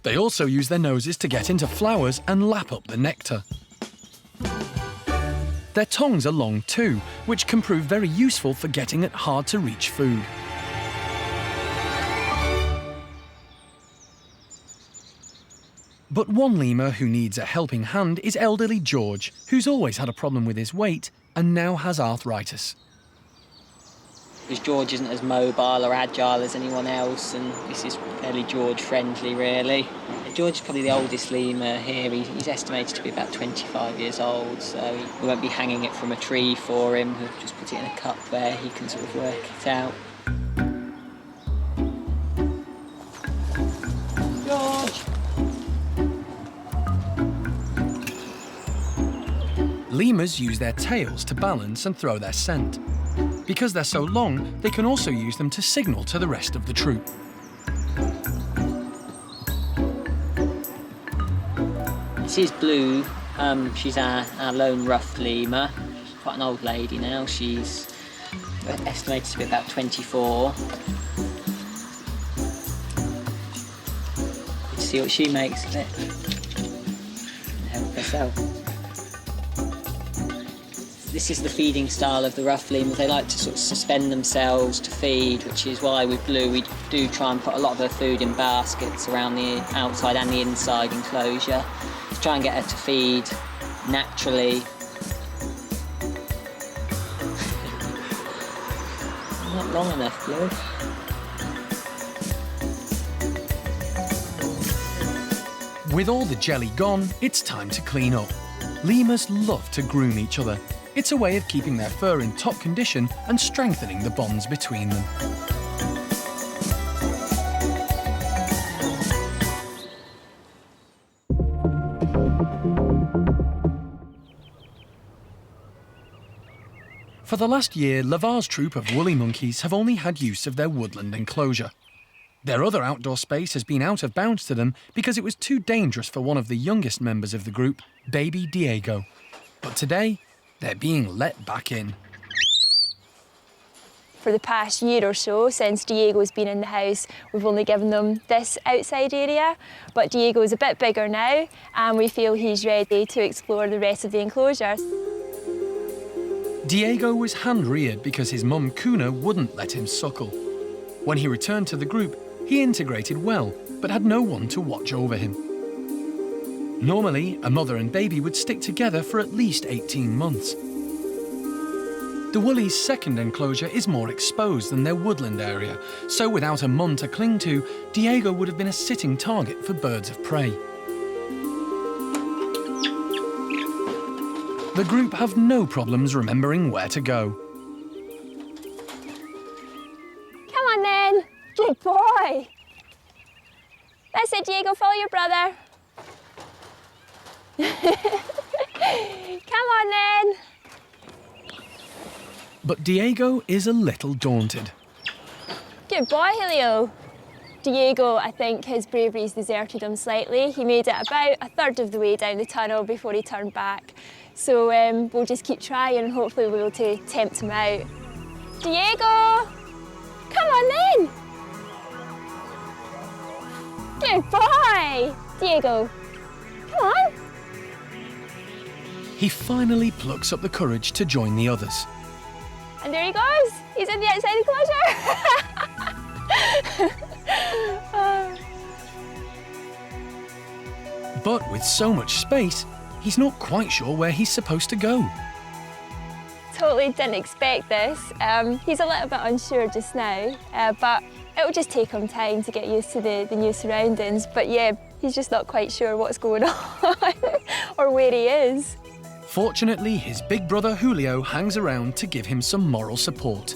They also use their noses to get into flowers and lap up the nectar. Their tongues are long too, which can prove very useful for getting at hard-to-reach food. But one lemur who needs a helping hand is elderly George, who's always had a problem with his weight and now has arthritis. Because George isn't as mobile or agile as anyone else, and this is fairly George-friendly, really. George is probably the oldest lemur here. He's estimated to be about 25 years old, so we won't be hanging it from a tree for him. We'll just put it in a cup where he can sort of work it out. George! Lemurs use their tails to balance and throw their scent. Because they're so long, they can also use them to signal to the rest of the troop. This is Blue. She's our lone rough lemur. She's quite an old lady now. She's estimated to be about 24. Let's see what she makes of it. Help herself. This is the feeding style of the rough lemurs. They like to sort of suspend themselves to feed, which is why with Blue we do try and put a lot of her food in baskets around the outside and the inside enclosure to try and get her to feed naturally. Not long enough, Blue. With all the jelly gone, it's time to clean up. Lemurs love to groom each other. It's a way of keeping their fur in top condition and strengthening the bonds between them. For the last year, Lavar's troop of woolly monkeys have only had use of their woodland enclosure. Their other outdoor space has been out of bounds to them because it was too dangerous for one of the youngest members of the group, baby Diego. But today, they're being let back in. For the past year or so, since Diego's been in the house, we've only given them this outside area, but Diego's a bit bigger now, and we feel he's ready to explore the rest of the enclosure. Diego was hand-reared because his mum, Kuna, wouldn't let him suckle. When he returned to the group, he integrated well, but had no one to watch over him. Normally, a mother and baby would stick together for at least 18 months. The woolly's second enclosure is more exposed than their woodland area, so without a mum to cling to, Diego would have been a sitting target for birds of prey. The group have no problems remembering where to go. Come on then, good boy. That's it, Diego, follow your brother. Come on then. But Diego is a little daunted. Good boy, Julio. Diego, I think his bravery's deserted him slightly. He made it about a third of the way down the tunnel before he turned back. So we'll just keep trying and hopefully we'll be able to tempt him out. Diego! Come on then! Good boy! Diego, come on! He finally plucks up the courage to join the others. And there he goes! He's in the outside enclosure! But with so much space, he's not quite sure where he's supposed to go. Totally didn't expect this. He's a little bit unsure just now, but it'll just take him time to get used to the new surroundings. But yeah, he's just not quite sure what's going on or where he is. Fortunately, his big brother Julio hangs around to give him some moral support.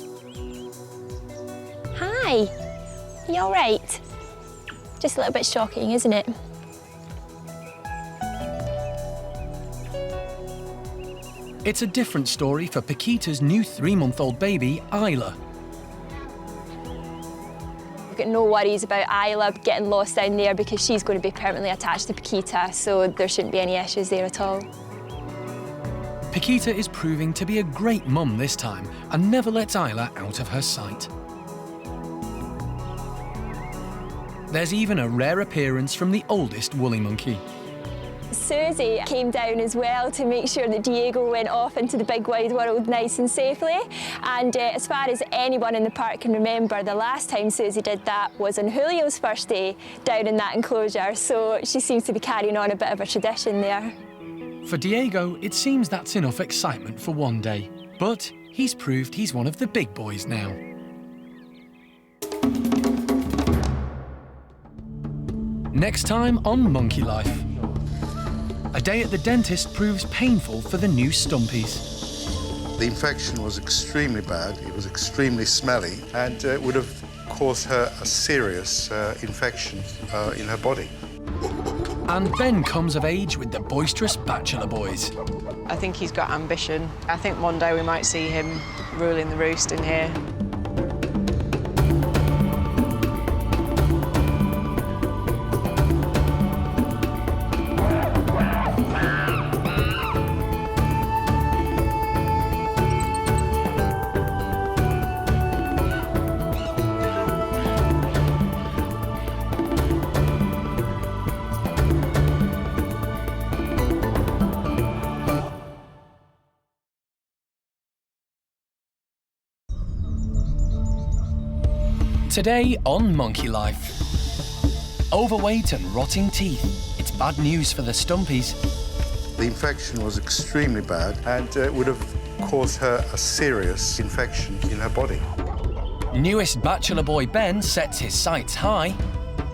Hi, are you all right? Just a little bit shocking, isn't it? It's a different story for Paquita's new 3-month-old baby, Isla. We've got no worries about Isla getting lost down there because she's going to be permanently attached to Paquita, so there shouldn't be any issues there at all. Paquita is proving to be a great mum this time and never lets Isla out of her sight. There's even a rare appearance from the oldest woolly monkey. Susie came down as well to make sure that Diego went off into the big wide world nice and safely. And as far as anyone in the park can remember, the last time Susie did that was on Julio's first day down in that enclosure. So she seems to be carrying on a bit of a tradition there. For Diego, it seems that's enough excitement for one day. But he's proved he's one of the big boys now. Next time on Monkey Life. A day at the dentist proves painful for the new Stumpies. The infection was extremely bad, it was extremely smelly, and it would have caused her a serious infection in her body. And Ben comes of age with the boisterous Bachelor Boys. I think he's got ambition. I think one day we might see him ruling the roost in here. Today on Monkey Life. Overweight and rotting teeth. It's bad news for the Stumpies. The infection was extremely bad, and it would have caused her a serious infection in her body. Newest Bachelor Boy Ben sets his sights high.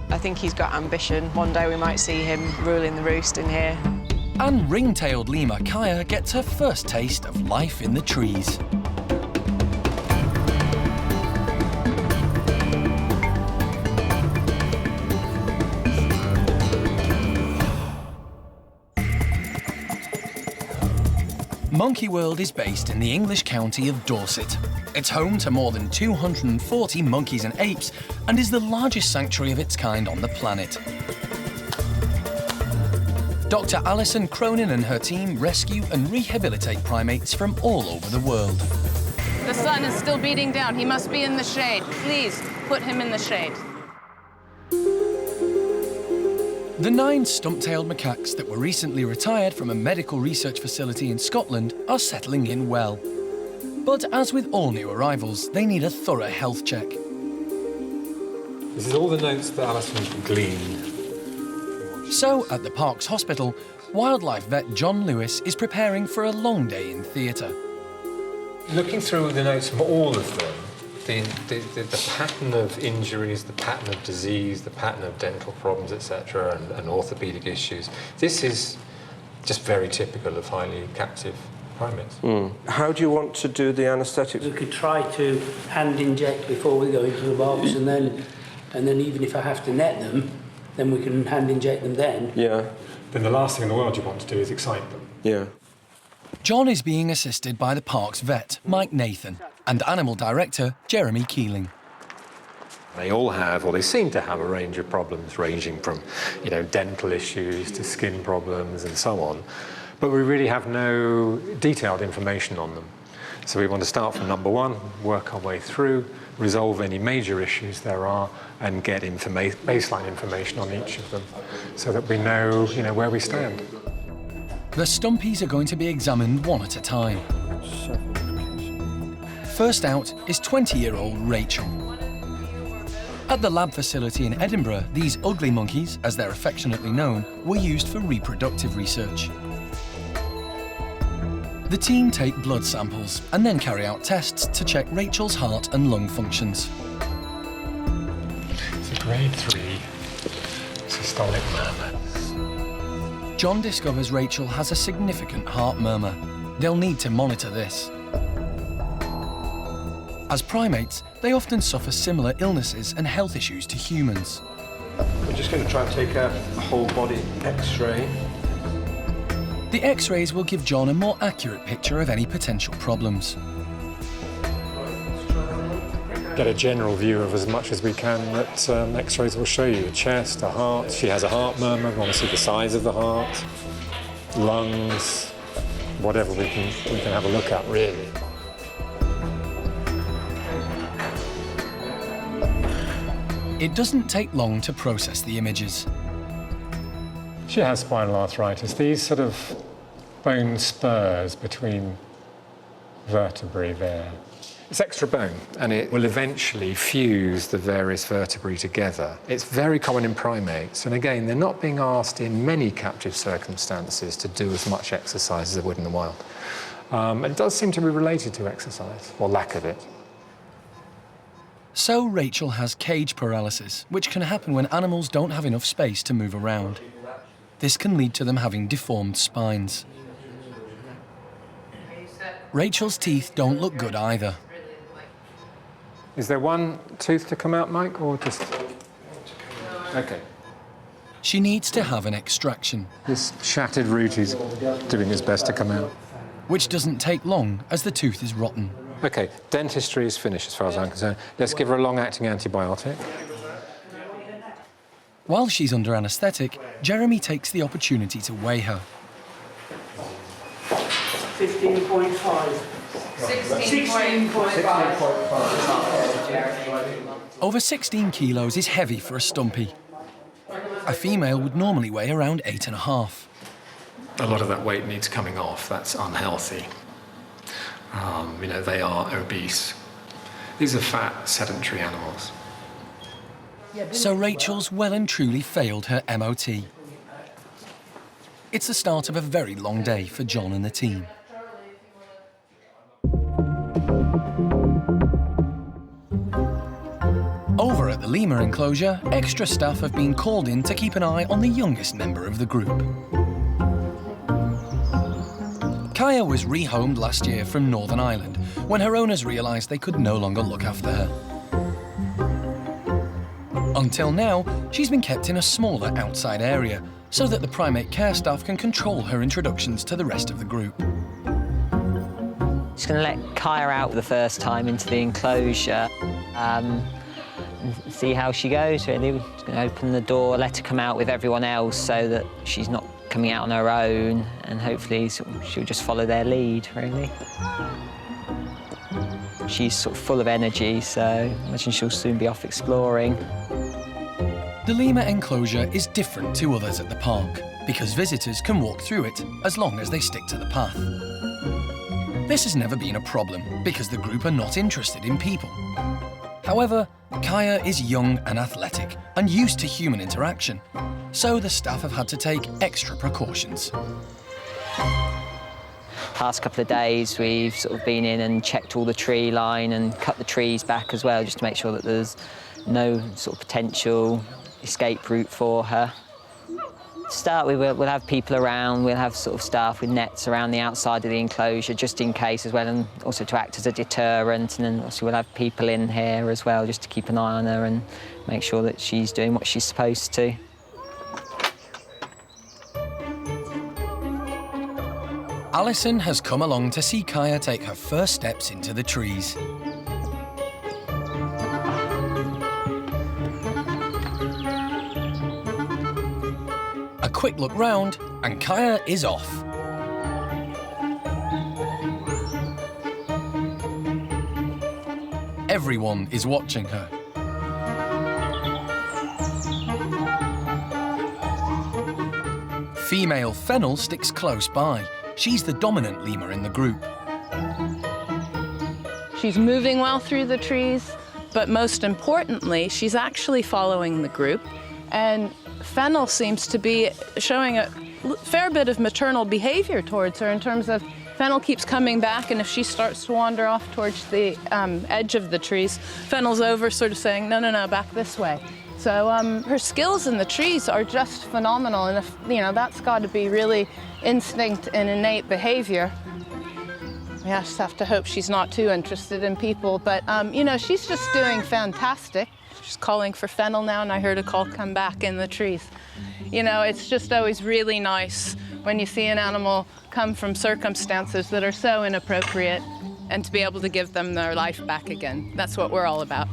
I think he's got ambition. One day we might see him ruling the roost in here. And ring-tailed lemur Kaiyah gets her first taste of life in the trees. Monkey World is based in the English county of Dorset. It's home to more than 240 monkeys and apes and is the largest sanctuary of its kind on the planet. Dr. Alison Cronin and her team rescue and rehabilitate primates from all over the world. The sun is still beating down. He must be in the shade. Please, put him in the shade. The 9 stump-tailed macaques that were recently retired from a medical research facility in Scotland are settling in well. But as with all new arrivals, they need a thorough health check. This is all the notes that Alison gleaned. So, at the park's hospital, wildlife vet John Lewis is preparing for a long day in theatre. Looking through the notes from all of them, the pattern of injuries, the pattern of disease, the pattern of dental problems, etc., and orthopaedic issues, this is just very typical of highly captive primates. How do you want to do the anaesthetic? We could try to hand inject before we go into the box, and then even if I have to net them, then we can hand inject them then. Yeah. Then the last thing in the world you want to do is excite them. Yeah. John is being assisted by the park's vet, Mike Nathan, and animal director, Jeremy Keeling. They all have, or they seem to have, a range of problems ranging from, dental issues to skin problems and so on. But we really have no detailed information on them. So we want to start from number 1, work our way through, resolve any major issues there are, and get baseline information on each of them so that we know, where we stand. The stumpies are going to be examined one at a time. First out is 20-year-old Rachel. At the lab facility in Edinburgh, these ugly monkeys, as they're affectionately known, were used for reproductive research. The team take blood samples and then carry out tests to check Rachel's heart and lung functions. It's a grade 3 systolic murmur. John discovers Rachel has a significant heart murmur. They'll need to monitor this. As primates, they often suffer similar illnesses and health issues to humans. We're just going to try and take a whole body X-ray. The X-rays will give John a more accurate picture of any potential problems. Get a general view of as much as we can that X-rays will show you. A chest, a heart. She has a heart murmur. We want to see the size of the heart, lungs, whatever we can have a look at, really. It doesn't take long to process the images. She has spinal arthritis. These sort of bone spurs between vertebrae there. It's extra bone, and it will eventually fuse the various vertebrae together. It's very common in primates, and again, they're not being asked in many captive circumstances to do as much exercise as they would in the wild. It does seem to be related to exercise, or lack of it. So Rachel has cage paralysis, which can happen when animals don't have enough space to move around. This can lead to them having deformed spines. Rachel's teeth don't look good either. Is there one tooth to come out, Mike, or just... OK. She needs to have an extraction. This shattered root is doing his best to come out. Which doesn't take long, as the tooth is rotten. OK, dentistry is finished as far as I'm concerned. Let's give her a long-acting antibiotic. While she's under anaesthetic, Jeremy takes the opportunity to weigh her. 15.5. 16.5. Over 16 kilos is heavy for a stumpy. A female would normally weigh around 8.5. A lot of that weight needs coming off. That's unhealthy. They are obese. These are fat, sedentary animals. So Rachel's well and truly failed her MOT. It's the start of a very long day for John and the team. Over at the lemur enclosure, extra staff have been called in to keep an eye on the youngest member of the group. Kaiyah was rehomed last year from Northern Ireland when her owners realised they could no longer look after her. Until now, she's been kept in a smaller outside area so that the primate care staff can control her introductions to the rest of the group. Just going to let Kaiyah out for the first time into the enclosure and see how she goes, really. We're just going to open the door, let her come out with everyone else so that she's not coming out on her own, and hopefully she'll just follow their lead, really. She's sort of full of energy, so I imagine she'll soon be off exploring. The lemur enclosure is different to others at the park because visitors can walk through it as long as they stick to the path. This has never been a problem because the group are not interested in people. However, Kaiyah is young and athletic and used to human interaction, so the staff have had to take extra precautions. Past couple of days, we've sort of been in and checked all the tree line and cut the trees back as well, just to make sure that there's no sort of potential escape route for her. To start with, we'll have people around, we'll have sort of staff with nets around the outside of the enclosure just in case as well, and also to act as a deterrent, and then also we'll have people in here as well just to keep an eye on her and make sure that she's doing what she's supposed to. Alison has come along to see Kaiyah take her first steps into the trees. A quick look round, and Kaiyah is off. Everyone is watching her. Female Fennel sticks close by. She's the dominant lemur in the group. She's moving well through the trees, but most importantly, she's actually following the group. And Fennel seems to be showing a fair bit of maternal behavior towards her in terms of Fennel keeps coming back, and if she starts to wander off towards the edge of the trees, Fennel's over sort of saying, no, no, no, back this way. So her skills in the trees are just phenomenal, and if, you know, that's got to be really instinct and innate behavior. We just have to hope she's not too interested in people, but you know, she's just doing fantastic. She's calling for Fennel now, and I heard a call come back in the trees. You know, it's just always really nice when you see an animal come from circumstances that are so inappropriate and to be able to give them their life back again. That's what we're all about.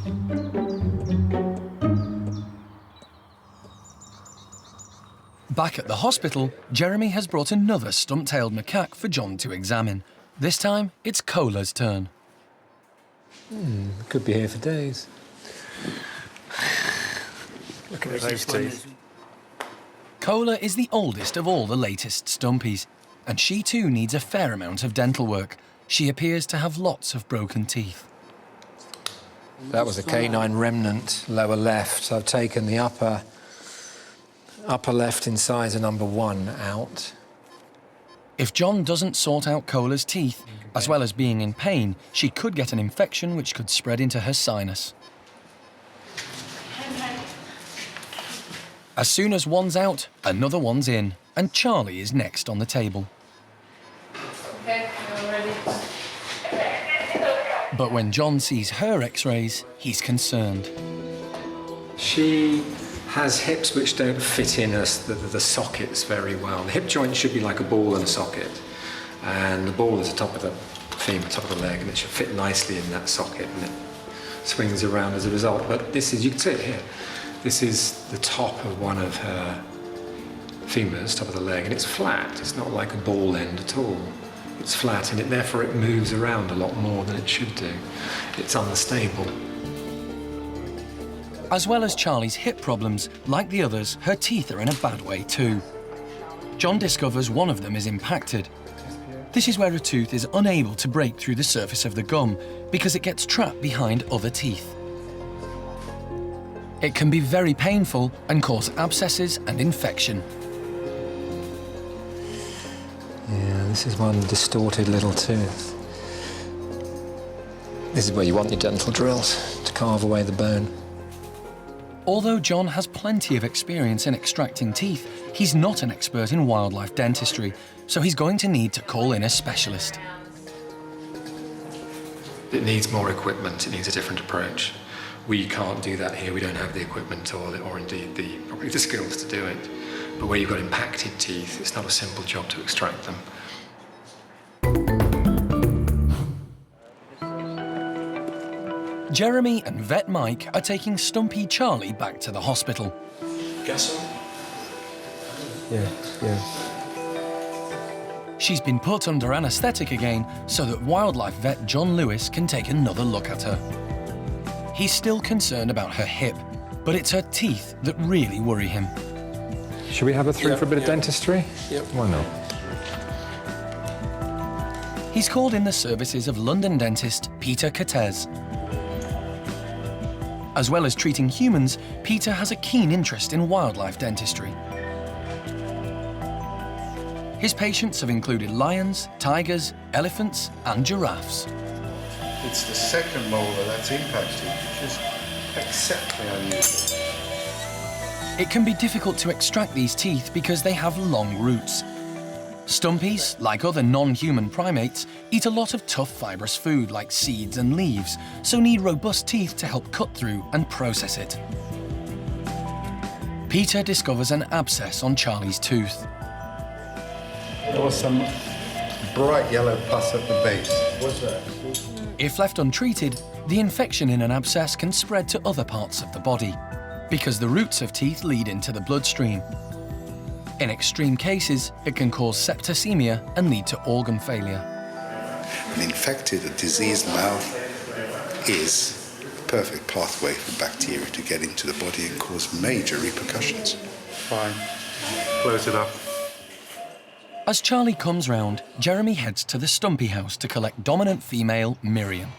Back at the hospital, Jeremy has brought another stump-tailed macaque for John to examine. This time, it's Cola's turn. Could be here for days. Look at those teeth. Cola is the oldest of all the latest stumpies, and she too needs a fair amount of dental work. She appears to have lots of broken teeth. That was a canine remnant, lower left. I've taken the upper left incisor number 1 out. If John doesn't sort out Cola's teeth, as well as being in pain, she could get an infection which could spread into her sinus. As soon as one's out, another one's in, and Charlie is next on the table. Okay, you're ready. But when John sees her x-rays, he's concerned. She has hips which don't fit in the sockets very well. The hip joint should be like a ball and a socket, and the ball is the top of the femur, top of the leg, and it should fit nicely in that socket, and it swings around as a result. But this is, you can see it here, this is the top of one of her femurs, top of the leg, and it's flat. It's not like a ball end at all. It's flat, and therefore it moves around a lot more than it should do. It's unstable. As well as Charlie's hip problems, like the others, her teeth are in a bad way too. John discovers one of them is impacted. This is where a tooth is unable to break through the surface of the gum because it gets trapped behind other teeth. It can be very painful and cause abscesses and infection. Yeah, this is one distorted little tooth. This is where you want your dental drills, to carve away the bone. Although John has plenty of experience in extracting teeth, he's not an expert in wildlife dentistry, so he's going to need to call in a specialist. It needs more equipment, it needs a different approach. We can't do that here, we don't have the equipment or indeed probably the skills to do it. But where you've got impacted teeth, it's not a simple job to extract them. Jeremy and vet Mike are taking Stumpy Charlie back to the hospital. Guess so? Yeah. She's been put under anaesthetic again so that wildlife vet John Lewis can take another look at her. He's still concerned about her hip, but it's her teeth that really worry him. Should we have her through for a bit of dentistry? Yep. Why not? He's called in the services of London dentist Peter Cortez. As well as treating humans, Peter has a keen interest in wildlife dentistry. His patients have included lions, tigers, elephants, and giraffes. It's the second molar that's impacted, which is exceptionally unusual. It can be difficult to extract these teeth because they have long roots. Stumpies, like other non-human primates, eat a lot of tough fibrous food like seeds and leaves, so need robust teeth to help cut through and process it. Peter discovers an abscess on Charlie's tooth. There was some bright yellow pus at the base. What's that? If left untreated, the infection in an abscess can spread to other parts of the body, because the roots of teeth lead into the bloodstream. In extreme cases, it can cause septicemia and lead to organ failure. An infected, a diseased mouth is the perfect pathway for bacteria to get into the body and cause major repercussions. Fine. Close it up. As Charlie comes round, Jeremy heads to the Stumpy house to collect dominant female Miriam.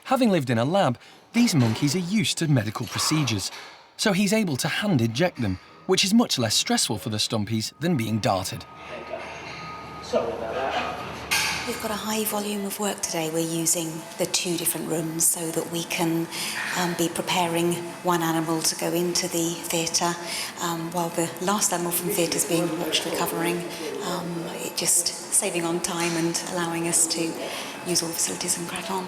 Having lived in a lab, these monkeys are used to medical procedures, so he's able to hand inject them, which is much less stressful for the Stumpies than being darted. Sorry about that. We've got a high volume of work today. We're using the 2 different rooms so that we can be preparing one animal to go into the theatre while the last animal from the theatre is being watched recovering. It just saving on time and allowing us to use all the facilities and crack on.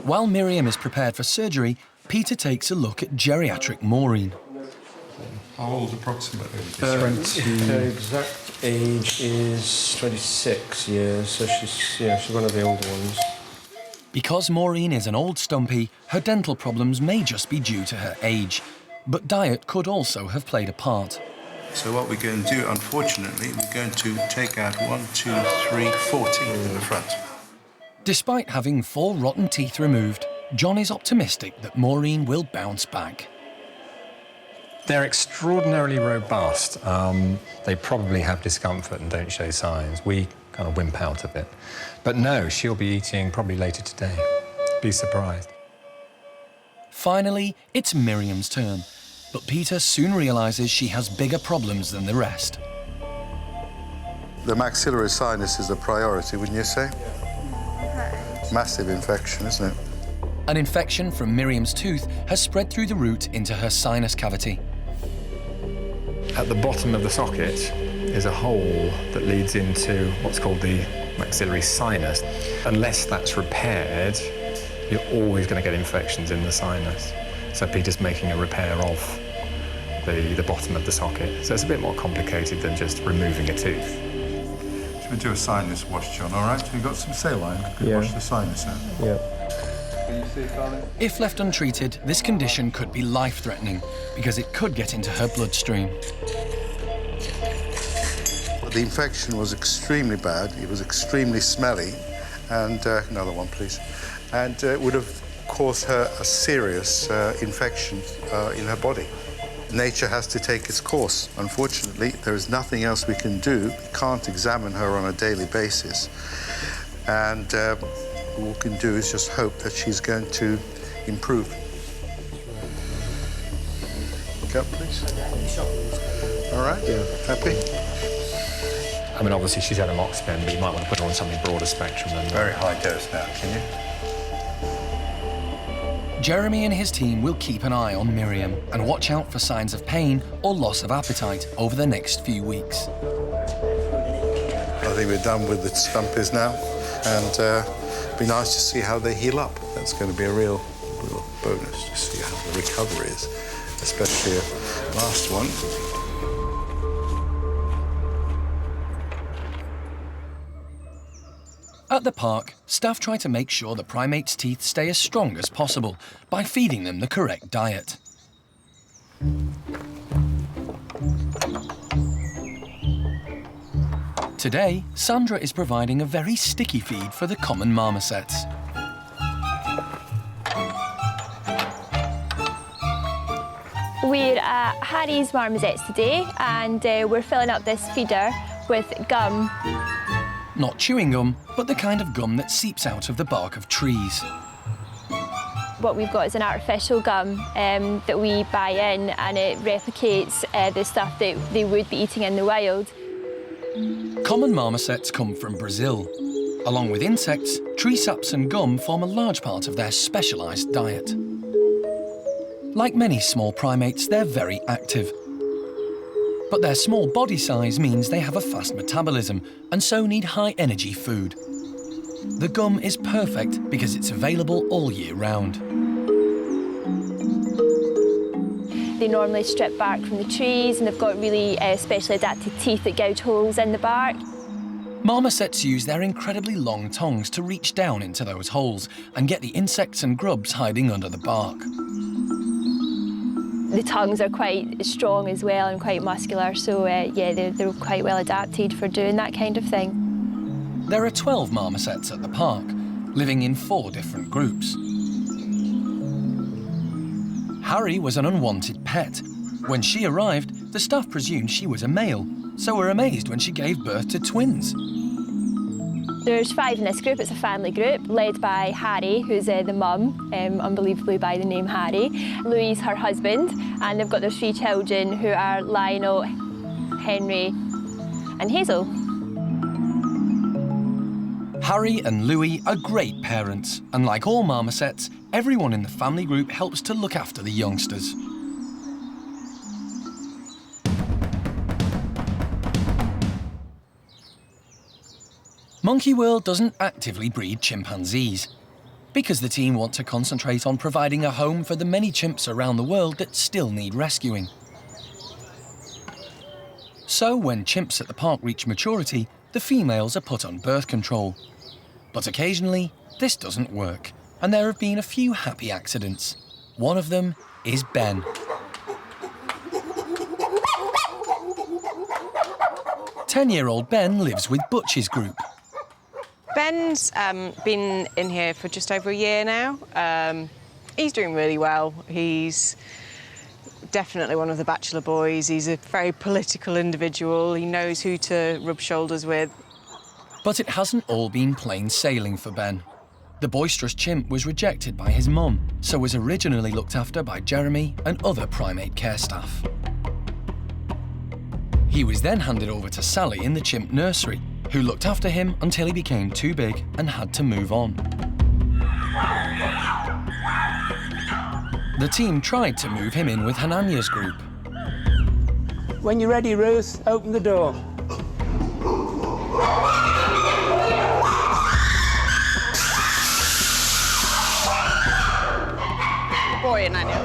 While Miriam is prepared for surgery, Peter takes a look at geriatric Maureen. How old approximately? Her exact age is 26 years, so she's one of the older ones. Because Maureen is an old Stumpy, her dental problems may just be due to her age, but diet could also have played a part. So what we're going to do, unfortunately, we're going to take out 1, 2, 3, 4 teeth in the front. Despite having 4 rotten teeth removed, John is optimistic that Maureen will bounce back. They're extraordinarily robust. They probably have discomfort and don't show signs. We kind of wimp out a bit. But no, she'll be eating probably later today. Be surprised. Finally, it's Miriam's turn, but Peter soon realises she has bigger problems than the rest. The maxillary sinus is a priority, wouldn't you say? Massive infection, isn't it? An infection from Miriam's tooth has spread through the root into her sinus cavity. At the bottom of the socket is a hole that leads into what's called the maxillary sinus. Unless that's repaired, you're always going to get infections in the sinus. So Peter's making a repair of the bottom of the socket. So it's a bit more complicated than just removing a tooth. Should we do a sinus wash, John, all right? We've got some saline. We could wash the sinus out. Yeah. If left untreated, this condition could be life-threatening because it could get into her bloodstream. The infection was extremely bad. It was extremely smelly. And another one, please. And it would have caused her a serious infection in her body. Nature has to take its course. Unfortunately, there is nothing else we can do. We can't examine her on a daily basis. And all we can do is just hope that she's going to improve. Cup, please. All right? Yeah. Happy? I mean, obviously she's had a mock pen, but you might want to put her on something broader spectrum than very high dose now, can you? Jeremy and his team will keep an eye on Miriam and watch out for signs of pain or loss of appetite over the next few weeks. I think we're done with the stumpies now, and it'd be nice to see how they heal up. That's going to be a real bonus to see how the recovery is, especially the last one. At the park, staff try to make sure the primates' teeth stay as strong as possible by feeding them the correct diet. Today, Sandra is providing a very sticky feed for the common marmosets. We're at Harry's marmosets today, and we're filling up this feeder with gum. Not chewing gum, but the kind of gum that seeps out of the bark of trees. What we've got is an artificial gum that we buy in, and it replicates the stuff that they would be eating in the wild. Common marmosets come from Brazil. Along with insects, tree saps and gum form a large part of their specialised diet. Like many small primates, they're very active. But their small body size means they have a fast metabolism and so need high-energy food. The gum is perfect because it's available all year round. They normally strip bark from the trees, and they've got really specially adapted teeth that gouge holes in the bark. Marmosets use their incredibly long tongues to reach down into those holes and get the insects and grubs hiding under the bark. The tongues are quite strong as well and quite muscular, so yeah, they're quite well adapted for doing that kind of thing. There are 12 marmosets at the park, living in 4 different groups. Harry was an unwanted pet. When she arrived, the staff presumed she was a male, so were amazed when she gave birth to twins. There's 5 in this group. It's a family group led by Harry, who's the mum, unbelievably by the name Harry. Louis, her husband, and they've got their 3 children who are Lionel, Henry and Hazel. Harry and Louis are great parents, and like all marmosets, everyone in the family group helps to look after the youngsters. Monkey World doesn't actively breed chimpanzees, because the team want to concentrate on providing a home for the many chimps around the world that still need rescuing. So when chimps at the park reach maturity, the females are put on birth control. But occasionally, this doesn't work, and there have been a few happy accidents. One of them is Ben. Ten-year-old Ben lives with Butch's group. Ben's been in here for just over a year now. He's doing really well. He's definitely one of the Bachelor boys. He's a very political individual. He knows who to rub shoulders with. But it hasn't all been plain sailing for Ben. The boisterous chimp was rejected by his mum, so was originally looked after by Jeremy and other primate care staff. He was then handed over to Sally in the chimp nursery, who looked after him until he became too big and had to move on. The team tried to move him in with Hananya's group. When you're ready, Ruth, open the door. Boy, Hananya.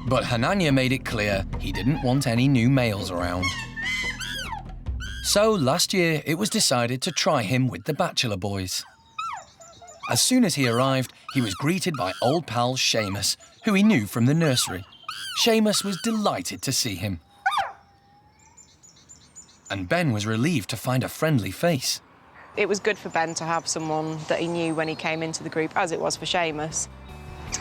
But Hananya made it clear he didn't want any new males around. So last year, it was decided to try him with the Bachelor boys. As soon as he arrived, he was greeted by old pal Seamus, who he knew from the nursery. Seamus was delighted to see him. And Ben was relieved to find a friendly face. It was good for Ben to have someone that he knew when he came into the group, as it was for Seamus.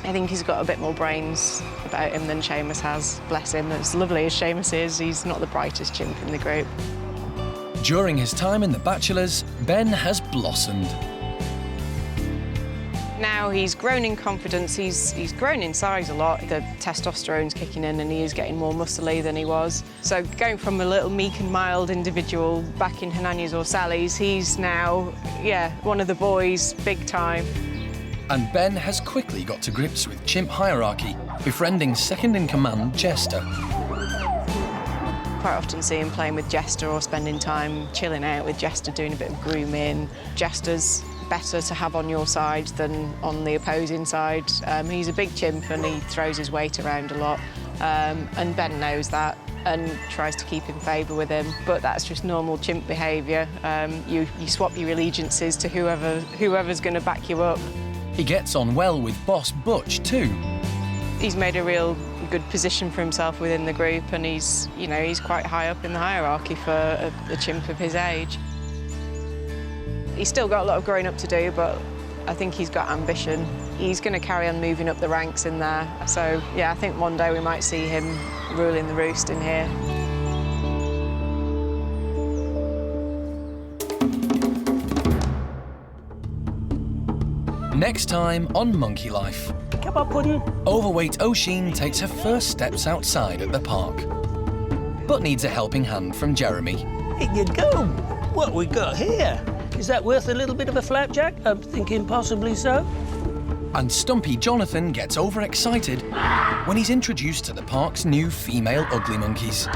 I think he's got a bit more brains about him than Seamus has, bless him. As lovely as Seamus is, he's not the brightest chimp in the group. During his time in the Bachelors, Ben has blossomed. Now he's grown in confidence, he's grown in size a lot. The testosterone's kicking in and he is getting more muscly than he was. So going from a little meek and mild individual back in Hananya's or Sally's, he's now, yeah, one of the boys, big time. And Ben has quickly got to grips with chimp hierarchy, befriending second-in-command Jester. Quite often see him playing with Jester or spending time chilling out with Jester, doing a bit of grooming. Jester's better to have on your side than on the opposing side. He's a big chimp and he throws his weight around a lot. And Ben knows that. and tries to keep in favour with him. But that's just normal chimp behaviour. You swap your allegiances to whoever's going to back you up. He gets on well with boss Butch too. He's made a real good position for himself within the group, and he's quite high up in the hierarchy for a chimp of his age. He's still got a lot of growing up to do, but I think he's got ambition. He's going to carry on moving up the ranks in there. So, yeah, I think one day we might see him ruling the roost in here. Next time on Monkey Life. Come on, Puddin'. Overweight Oshine takes her first steps outside at the park, but needs a helping hand from Jeremy. Here you go. What we got here? Is that worth a little bit of a flapjack? I'm thinking possibly so. And Stumpy Jonathan gets overexcited when he's introduced to the park's new female ugly monkeys.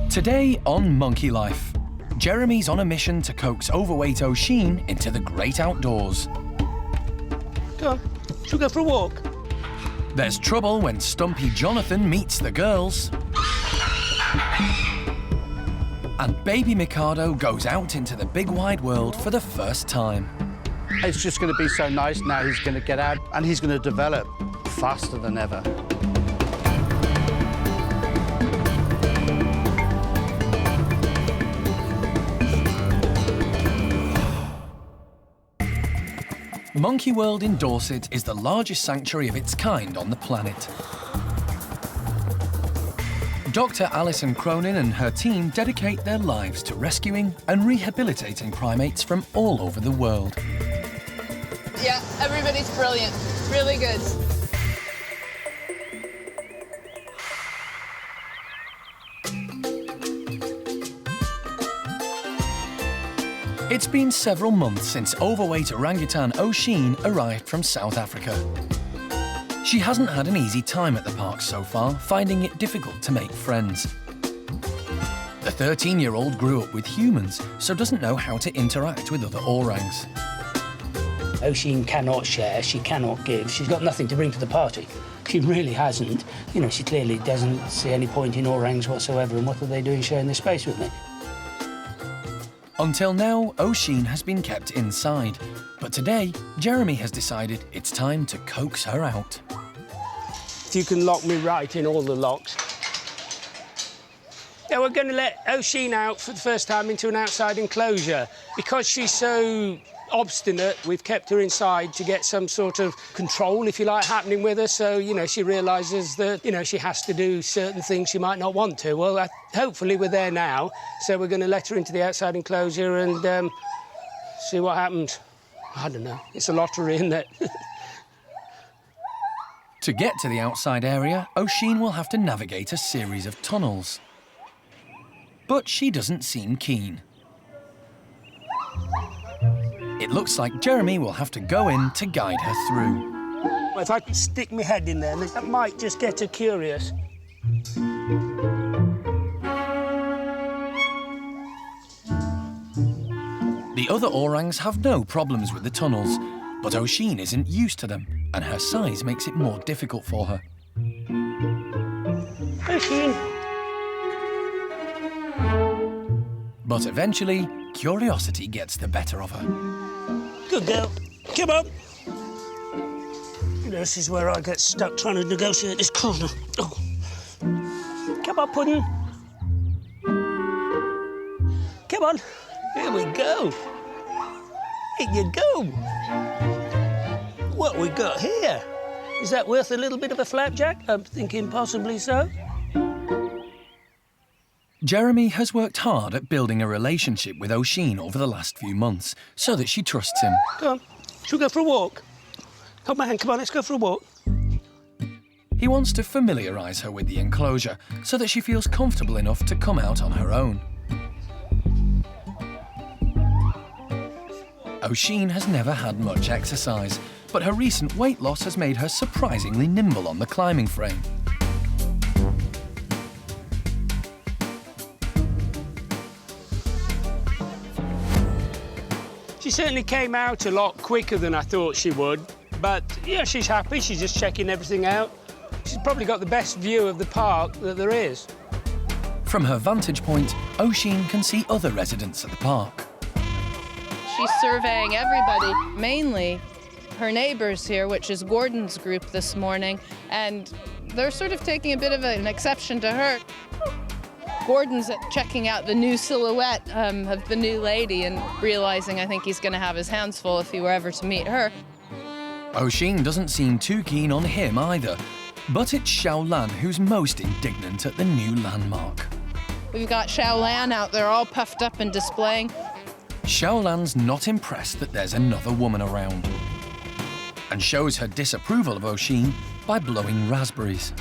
Today on Monkey Life, Jeremy's on a mission to coax overweight Oshine into the great outdoors. Come on, should we go for a walk? There's trouble when Stumpy Jonathan meets the girls. And baby Mikado goes out into the big wide world for the first time. It's just going to be so nice now. He's going to get out and he's going to develop faster than ever. Monkey World in Dorset is the largest sanctuary of its kind on the planet. Dr. Alison Cronin and her team dedicate their lives to rescuing and rehabilitating primates from all over the world. Yeah, everybody's brilliant. Really good. It's been several months since overweight orangutan Oshine arrived from South Africa. She hasn't had an easy time at the park so far, finding it difficult to make friends. The 13-year-old grew up with humans, so doesn't know how to interact with other orangs. Oshine cannot share, she cannot give, she's got nothing to bring to the party. She really hasn't. You know, she clearly doesn't see any point in orangs whatsoever, and what are they doing sharing this space with me? Until now, Oshine has been kept inside, but today, Jeremy has decided it's time to coax her out. If you can lock me right in all the locks. Yeah, we're going to let Oshine out for the first time into an outside enclosure. Because she's so obstinate, we've kept her inside to get some sort of control, if you like, happening with her. So, you know, she realises that, you know, she has to do certain things she might not want to. Well, hopefully we're there now. So we're going to let her into the outside enclosure and see what happens. I don't know. It's a lottery, isn't it? To get to the outside area, Oshine will have to navigate a series of tunnels. But she doesn't seem keen. It looks like Jeremy will have to go in to guide her through. If I can stick my head in there, that might just get her curious. The other orangs have no problems with the tunnels, but Oshine isn't used to them, and her size makes it more difficult for her. Oshine. But eventually, curiosity gets the better of her. Good girl. Come on. This is where I get stuck trying to negotiate this corner. Oh. Come on, Puddin'. Come on. Here we go. Here you go. What we got here? Is that worth a little bit of a flapjack? I'm thinking possibly so. Jeremy has worked hard at building a relationship with Oshine over the last few months so that she trusts him. Come on, should we go for a walk? Hold my hand, come on, let's go for a walk. He wants to familiarise her with the enclosure so that she feels comfortable enough to come out on her own. Oshine has never had much exercise, but her recent weight loss has made her surprisingly nimble on the climbing frame. She certainly came out a lot quicker than I thought she would, but yeah, she's happy. She's just checking everything out. She's probably got the best view of the park that there is. From her vantage point, Oshine can see other residents at the park. She's surveying everybody, mainly her neighbours here, which is Gordon's group this morning, and they're sort of taking a bit of an exception to her. Gordon's checking out the new silhouette of the new lady and realising I think he's going to have his hands full if he were ever to meet her. Oshine doesn't seem too keen on him either, but it's Xiaolan who's most indignant at the new landmark. We've got Xiaolan out there all puffed up and displaying. Xiaolan's not impressed that there's another woman around and shows her disapproval of Oshine by blowing raspberries.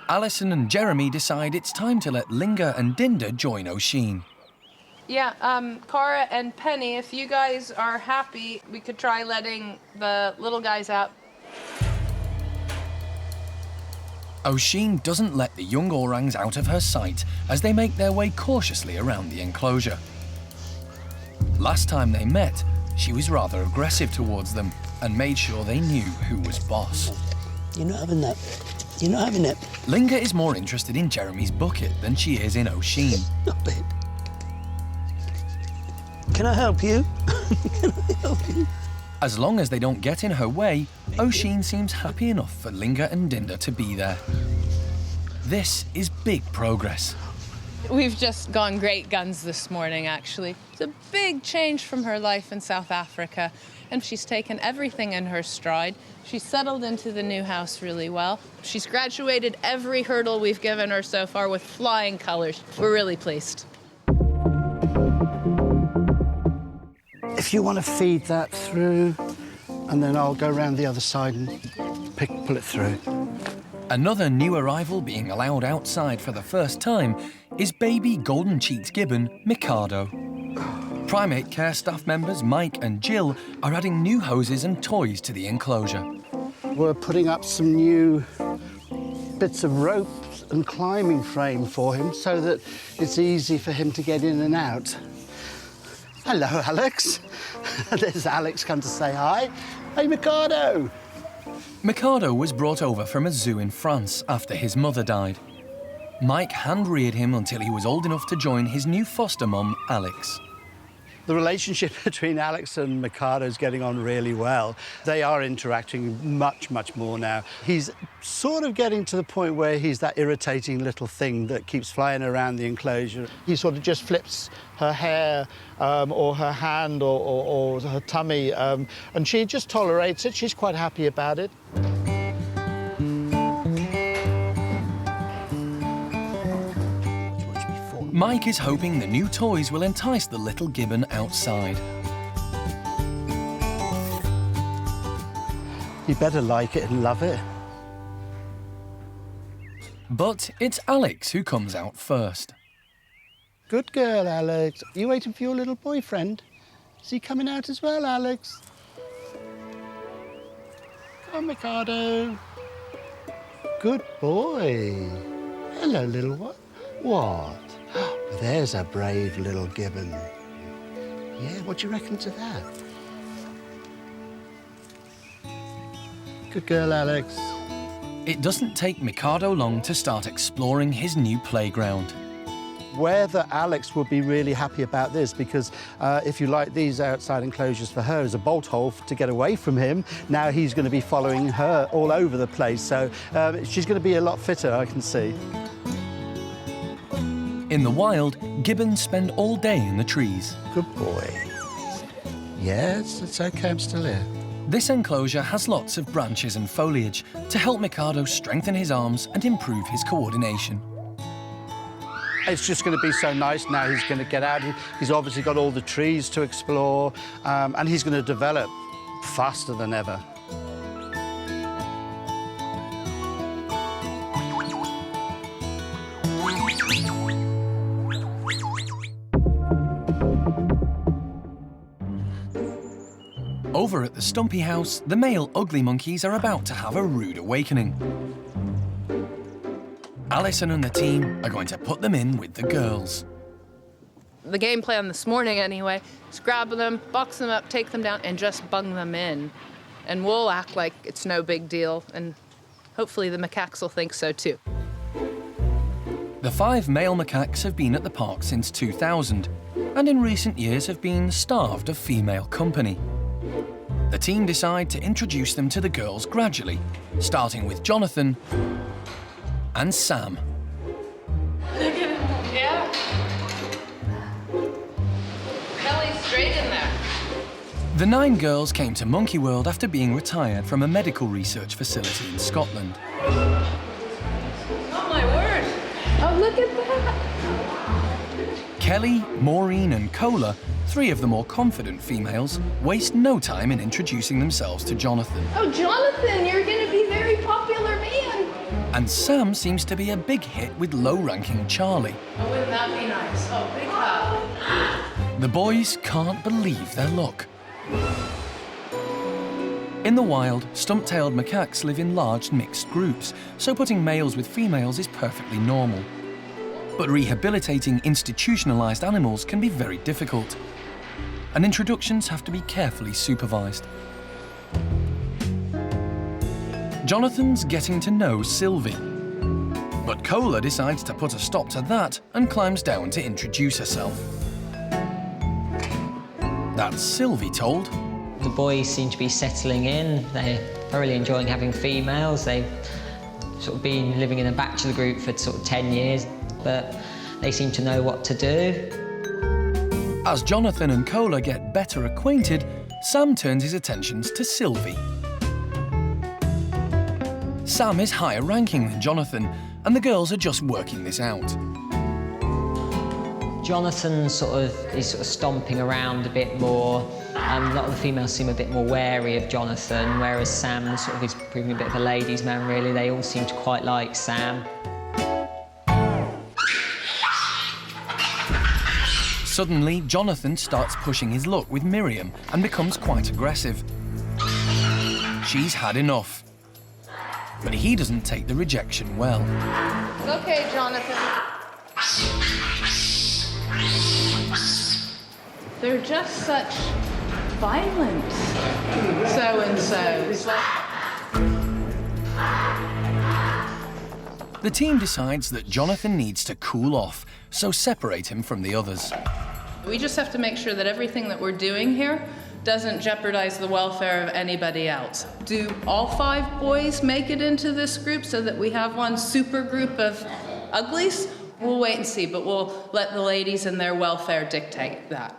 Alison and Jeremy decide it's time to let Lingga and Dinda join Oshine. Yeah, Cara and Penny, if you guys are happy, we could try letting the little guys out. Oshine doesn't let the young orangs out of her sight as they make their way cautiously around the enclosure. Last time they met, she was rather aggressive towards them and made sure they knew who was boss. You're not having that. You're not having it. Lingga is more interested in Jeremy's bucket than she is in Oshine. Stop it. Can I help you? Can I help you? As long as they don't get in her way, Oshine seems happy enough for Lingga and Dinda to be there. This is big progress. We've just gone great guns this morning, actually. It's a big change from her life in South Africa, and she's taken everything in her stride. She's settled into the new house really well. She's graduated every hurdle we've given her so far with flying colors. We're really pleased. If you want to feed that through, and then I'll go around the other side and pull it through. Another new arrival being allowed outside for the first time is baby golden-cheeked gibbon, Mikado. Primate care staff members Mike and Jill are adding new hoses and toys to the enclosure. We're putting up some new bits of rope and climbing frame for him so that it's easy for him to get in and out. Hello, Alex. There's Alex come to say hi. Hey, Mikado. Mikado was brought over from a zoo in France after his mother died. Mike hand-reared him until he was old enough to join his new foster mum, Alex. The relationship between Alex and Mikado is getting on really well. They are interacting much, much more now. He's sort of getting to the point where he's that irritating little thing that keeps flying around the enclosure. He sort of just flips her hair or her hand or her tummy, and she just tolerates it. She's quite happy about it. Mike is hoping the new toys will entice the little gibbon outside. You better like it and love it. But it's Alex who comes out first. Good girl, Alex. Are you waiting for your little boyfriend? Is he coming out as well, Alex? Come on, Mikado. Good boy. Hello, little one. What? There's a brave little gibbon. Yeah, what do you reckon to that? Good girl, Alex. It doesn't take Mikado long to start exploring his new playground. Whether Alex would be really happy about this, because if you like these outside enclosures for her as a bolt hole to get away from him, now he's going to be following her all over the place. So she's going to be a lot fitter, I can see. In the wild, gibbons spend all day in the trees. Good boy. Yes, it's okay, I'm still here. This enclosure has lots of branches and foliage to help Mikado strengthen his arms and improve his coordination. It's just going to be so nice now. He's going to get out. He's obviously got all the trees to explore, and he's going to develop faster than ever. Over at the Stumpie house, the male ugly monkeys are about to have a rude awakening. Alison and the team are going to put them in with the girls. The game plan this morning, anyway, is grab them, box them up, take them down, and just bung them in. And we'll act like it's no big deal, and hopefully the macaques will think so too. The 5 male macaques have been at the park since 2000, and in recent years have been starved of female company. The team decide to introduce them to the girls gradually, starting with Jonathan and Sam. Look at him. Yeah. Belly straight in there. The 9 girls came to Monkey World after being retired from a medical research facility in Scotland. Oh my word. Oh, look at that. Kelly, Maureen and Cola, 3 of the more confident females, waste no time in introducing themselves to Jonathan. Oh, Jonathan, you're going to be a very popular man. And Sam seems to be a big hit with low-ranking Charlie. Oh, wouldn't that be nice? Oh, big hug. The boys can't believe their luck. In the wild, stump-tailed macaques live in large mixed groups, so putting males with females is perfectly normal. But rehabilitating institutionalized animals can be very difficult, and introductions have to be carefully supervised. Jonathan's getting to know Sylvie, but Cola decides to put a stop to that and climbs down to introduce herself. That's Sylvie told. The boys seem to be settling in. They're thoroughly enjoying having females. They've sort of been living in a bachelor group for sort of 10 years, but they seem to know what to do. As Jonathan and Cola get better acquainted, Sam turns his attentions to Sylvie. Sam is higher ranking than Jonathan, and the girls are just working this out. Jonathan is sort of stomping around a bit more. A lot of the females seem a bit more wary of Jonathan, whereas Sam sort of is proving a bit of a ladies' man, really. They all seem to quite like Sam. Suddenly, Jonathan starts pushing his luck with Miriam and becomes quite aggressive. She's had enough. But he doesn't take the rejection well. It's okay, Jonathan. They're just such violent so-and-sos. The team decides that Jonathan needs to cool off, so separate him from the others. We just have to make sure that everything that we're doing here doesn't jeopardize the welfare of anybody else. Do all 5 boys make it into this group so that we have one super group of uglies? We'll wait and see, but we'll let the ladies and their welfare dictate that.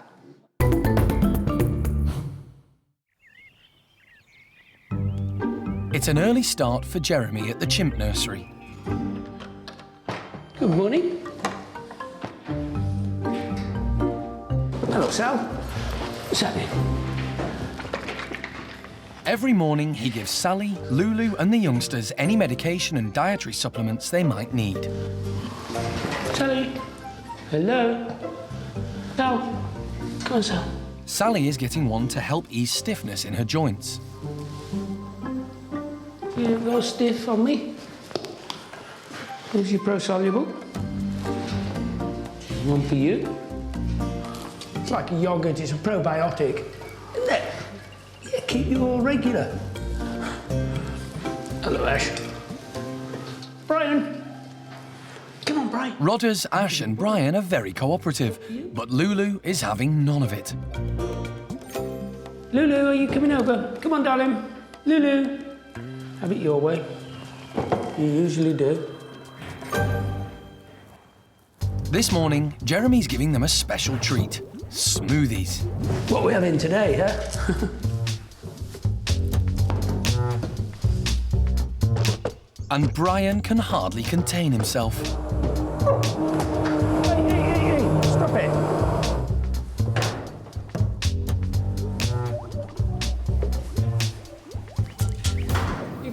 It's an early start for Jeremy at the chimp nursery. Good morning. Hello, Sal. What's happening? Every morning, he gives Sally, Lulu and the youngsters any medication and dietary supplements they might need. Sally. Hello. Sal. Come on, Sal. Sally is getting one to help ease stiffness in her joints. You look all stiff on me. Here's your pro-soluble. One for you. It's like a yogurt, it's a probiotic. Isn't it? Yeah, keep you all regular. Hello, Ash. Brian. Come on, Brian. Rodders, Ash and Brian are very cooperative, but Lulu is having none of it. Lulu, are you coming over? Come on, darling. Lulu. Have it your way. You usually do. This morning, Jeremy's giving them a special treat. Smoothies. What are we having today, huh? And Brian can hardly contain himself.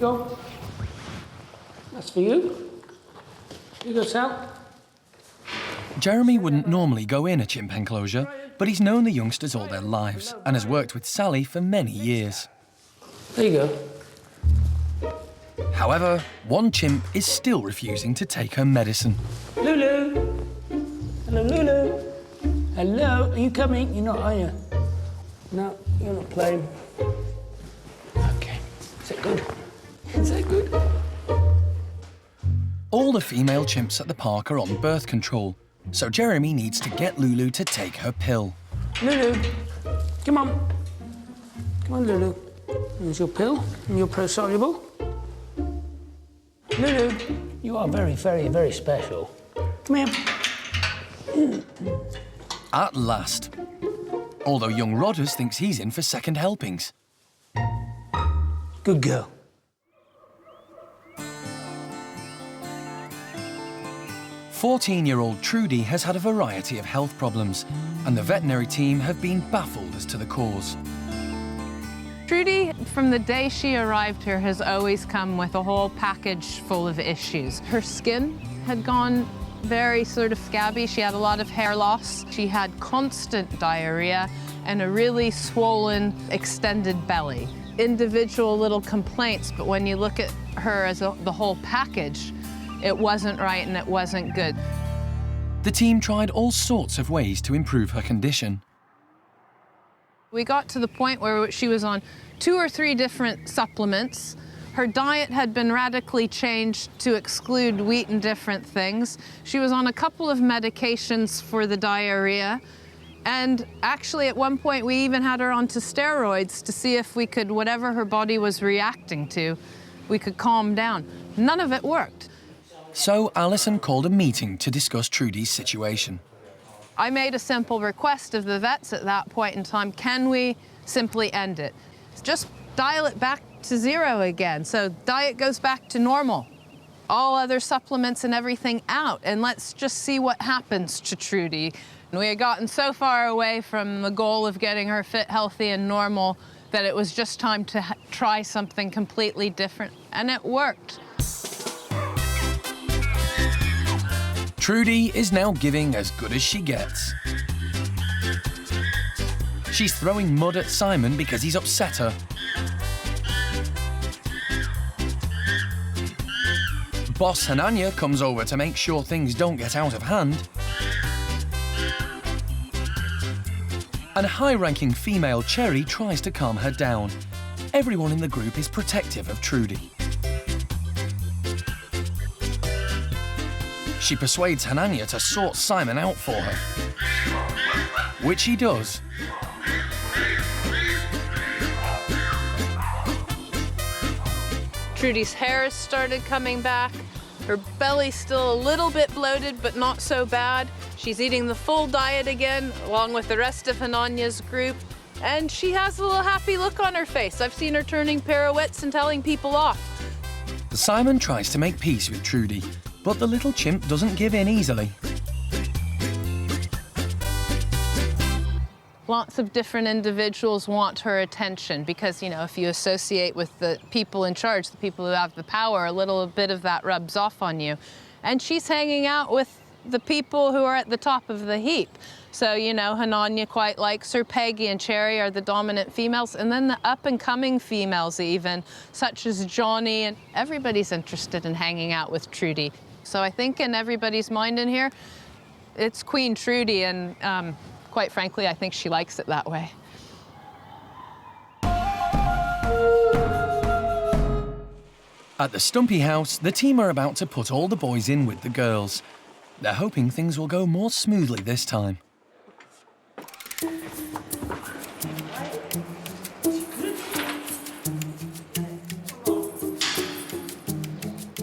go. That's for you. You go, Sal. Jeremy wouldn't normally go in a chimp enclosure, but he's known the youngsters all their lives and has worked with Sally for many years. There you go. However, one chimp is still refusing to take her medicine. Lulu. Hello, Lulu. Hello. Are you coming? You're not, are you? No, you're not playing. Okay. Is that good? Is that good? All the female chimps at the park are on birth control, so Jeremy needs to get Lulu to take her pill. Lulu, come on. Come on, Lulu. Here's your pill and your pro-soluble. Lulu, you are very, very, very special. Come here. At last. Although young Rodders thinks he's in for second helpings. Good girl. "14-year-old Trudy has had a variety of health problems, and the veterinary team have been baffled as to the cause. Trudy, from the day she arrived here, has always come with a whole package full of issues. Her skin had gone very sort of scabby. She had a lot of hair loss. She had constant diarrhea and a really swollen, extended belly. Individual little complaints, but when you look at her as the whole package, it wasn't right and it wasn't good. The team tried all sorts of ways to improve her condition. We got to the point where she was on 2 or 3 different supplements. Her diet had been radically changed to exclude wheat and different things. She was on a couple of medications for the diarrhea. And actually, at one point, we even had her onto steroids to see if we could, whatever her body was reacting to, we could calm down. None of it worked. So Alison called a meeting to discuss Trudy's situation. I made a simple request of the vets at that point in time. Can we simply end it? Just dial it back to 0 again. So diet goes back to normal. All other supplements and everything out. And let's just see what happens to Trudy. And we had gotten so far away from the goal of getting her fit, healthy, and normal that it was just time to try something completely different. And it worked. Trudy is now giving as good as she gets. She's throwing mud at Simon because he's upset her. Boss Hananya comes over to make sure things don't get out of hand. And high-ranking female Cherry tries to calm her down. Everyone in the group is protective of Trudy. She persuades Hananya to sort Simon out for her, which he does. Trudy's hair has started coming back. Her belly's still a little bit bloated, but not so bad. She's eating the full diet again, along with the rest of Hananya's group. And she has a little happy look on her face. I've seen her turning pirouettes and telling people off. Simon tries to make peace with Trudy, but the little chimp doesn't give in easily. Lots of different individuals want her attention because, you know, if you associate with the people in charge, the people who have the power, a little bit of that rubs off on you. And she's hanging out with the people who are at the top of the heap. So, you know, Hananya quite likes her. Peggy and Cherry are the dominant females. And then the up-and-coming females even, such as Johnny, and everybody's interested in hanging out with Trudy. So I think in everybody's mind in here, it's Queen Trudy, and quite frankly, I think she likes it that way. At the Stumpie house, the team are about to put all the boys in with the girls. They're hoping things will go more smoothly this time.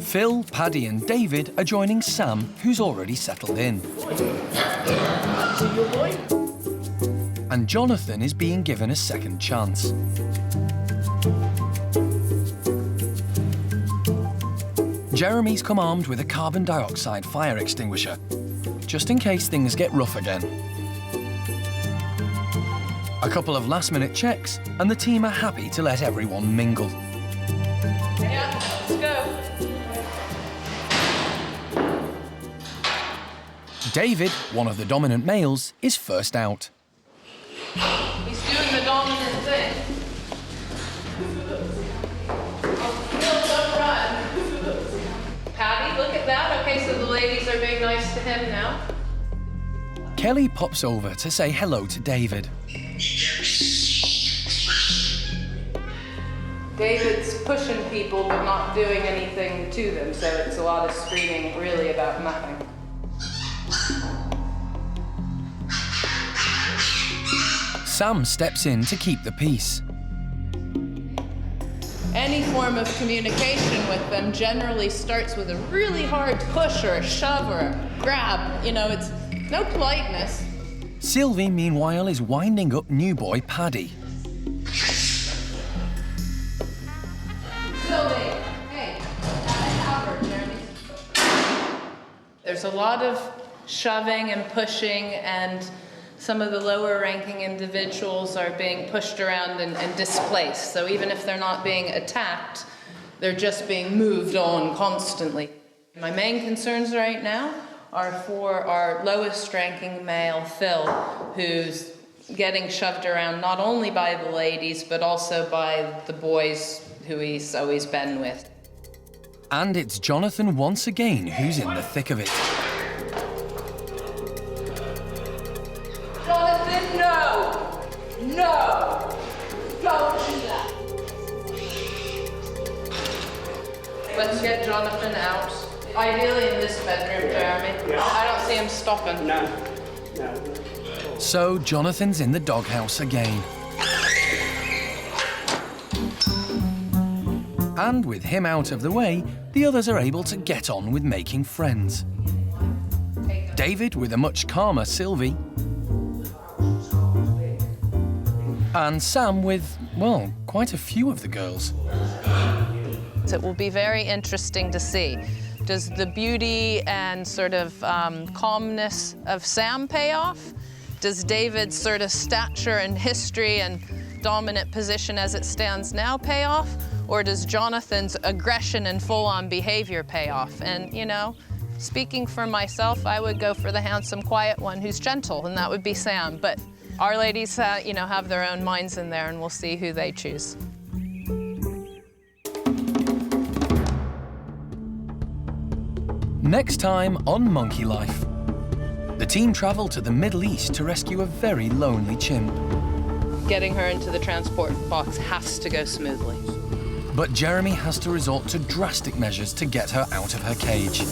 Phil, Paddy and David are joining Sam, who's already settled in. And Jonathan is being given a second chance. Jeremy's come armed with a carbon dioxide fire extinguisher, just in case things get rough again. A couple of last-minute checks, and the team are happy to let everyone mingle. Yeah. David, one of the dominant males, is first out. He's doing the dominant thing. Don't run. Patty, look at that. Okay, so the ladies are being nice to him now. Kelly pops over to say hello to David. David's pushing people but not doing anything to them, so it's a lot of screaming really about nothing. Sam steps in to keep the peace. Any form of communication with them generally starts with a really hard push or a shove or a grab. You know, it's no politeness. Sylvie, meanwhile, is winding up new boy Paddy. Sylvie, hey, there's a lot of shoving and pushing, and some of the lower ranking individuals are being pushed around and displaced. So even if they're not being attacked, they're just being moved on constantly. My main concerns right now are for our lowest ranking male, Phil, who's getting shoved around not only by the ladies, but also by the boys who he's always been with. And it's Jonathan once again who's in the thick of it. Jonathan, no! No! Don't do that! Let's get Jonathan out. Ideally in this bedroom, Jeremy. I don't see him stopping. No. So Jonathan's in the doghouse again. And with him out of the way, the others are able to get on with making friends. David with a much calmer Sylvie. And Sam with, well, quite a few of the girls. It will be very interesting to see. Does the beauty and sort of calmness of Sam pay off? Does David's sort of stature and history and dominant position as it stands now pay off? Or does Jonathan's aggression and full-on behavior pay off? And, you know, speaking for myself, I would go for the handsome, quiet one who's gentle, and that would be Sam. But our ladies, you know, have their own minds in there, and we'll see who they choose. Next time on Monkey Life, the team travel to the Middle East to rescue a very lonely chimp. Getting her into the transport box has to go smoothly. But Jeremy has to resort to drastic measures to get her out of her cage.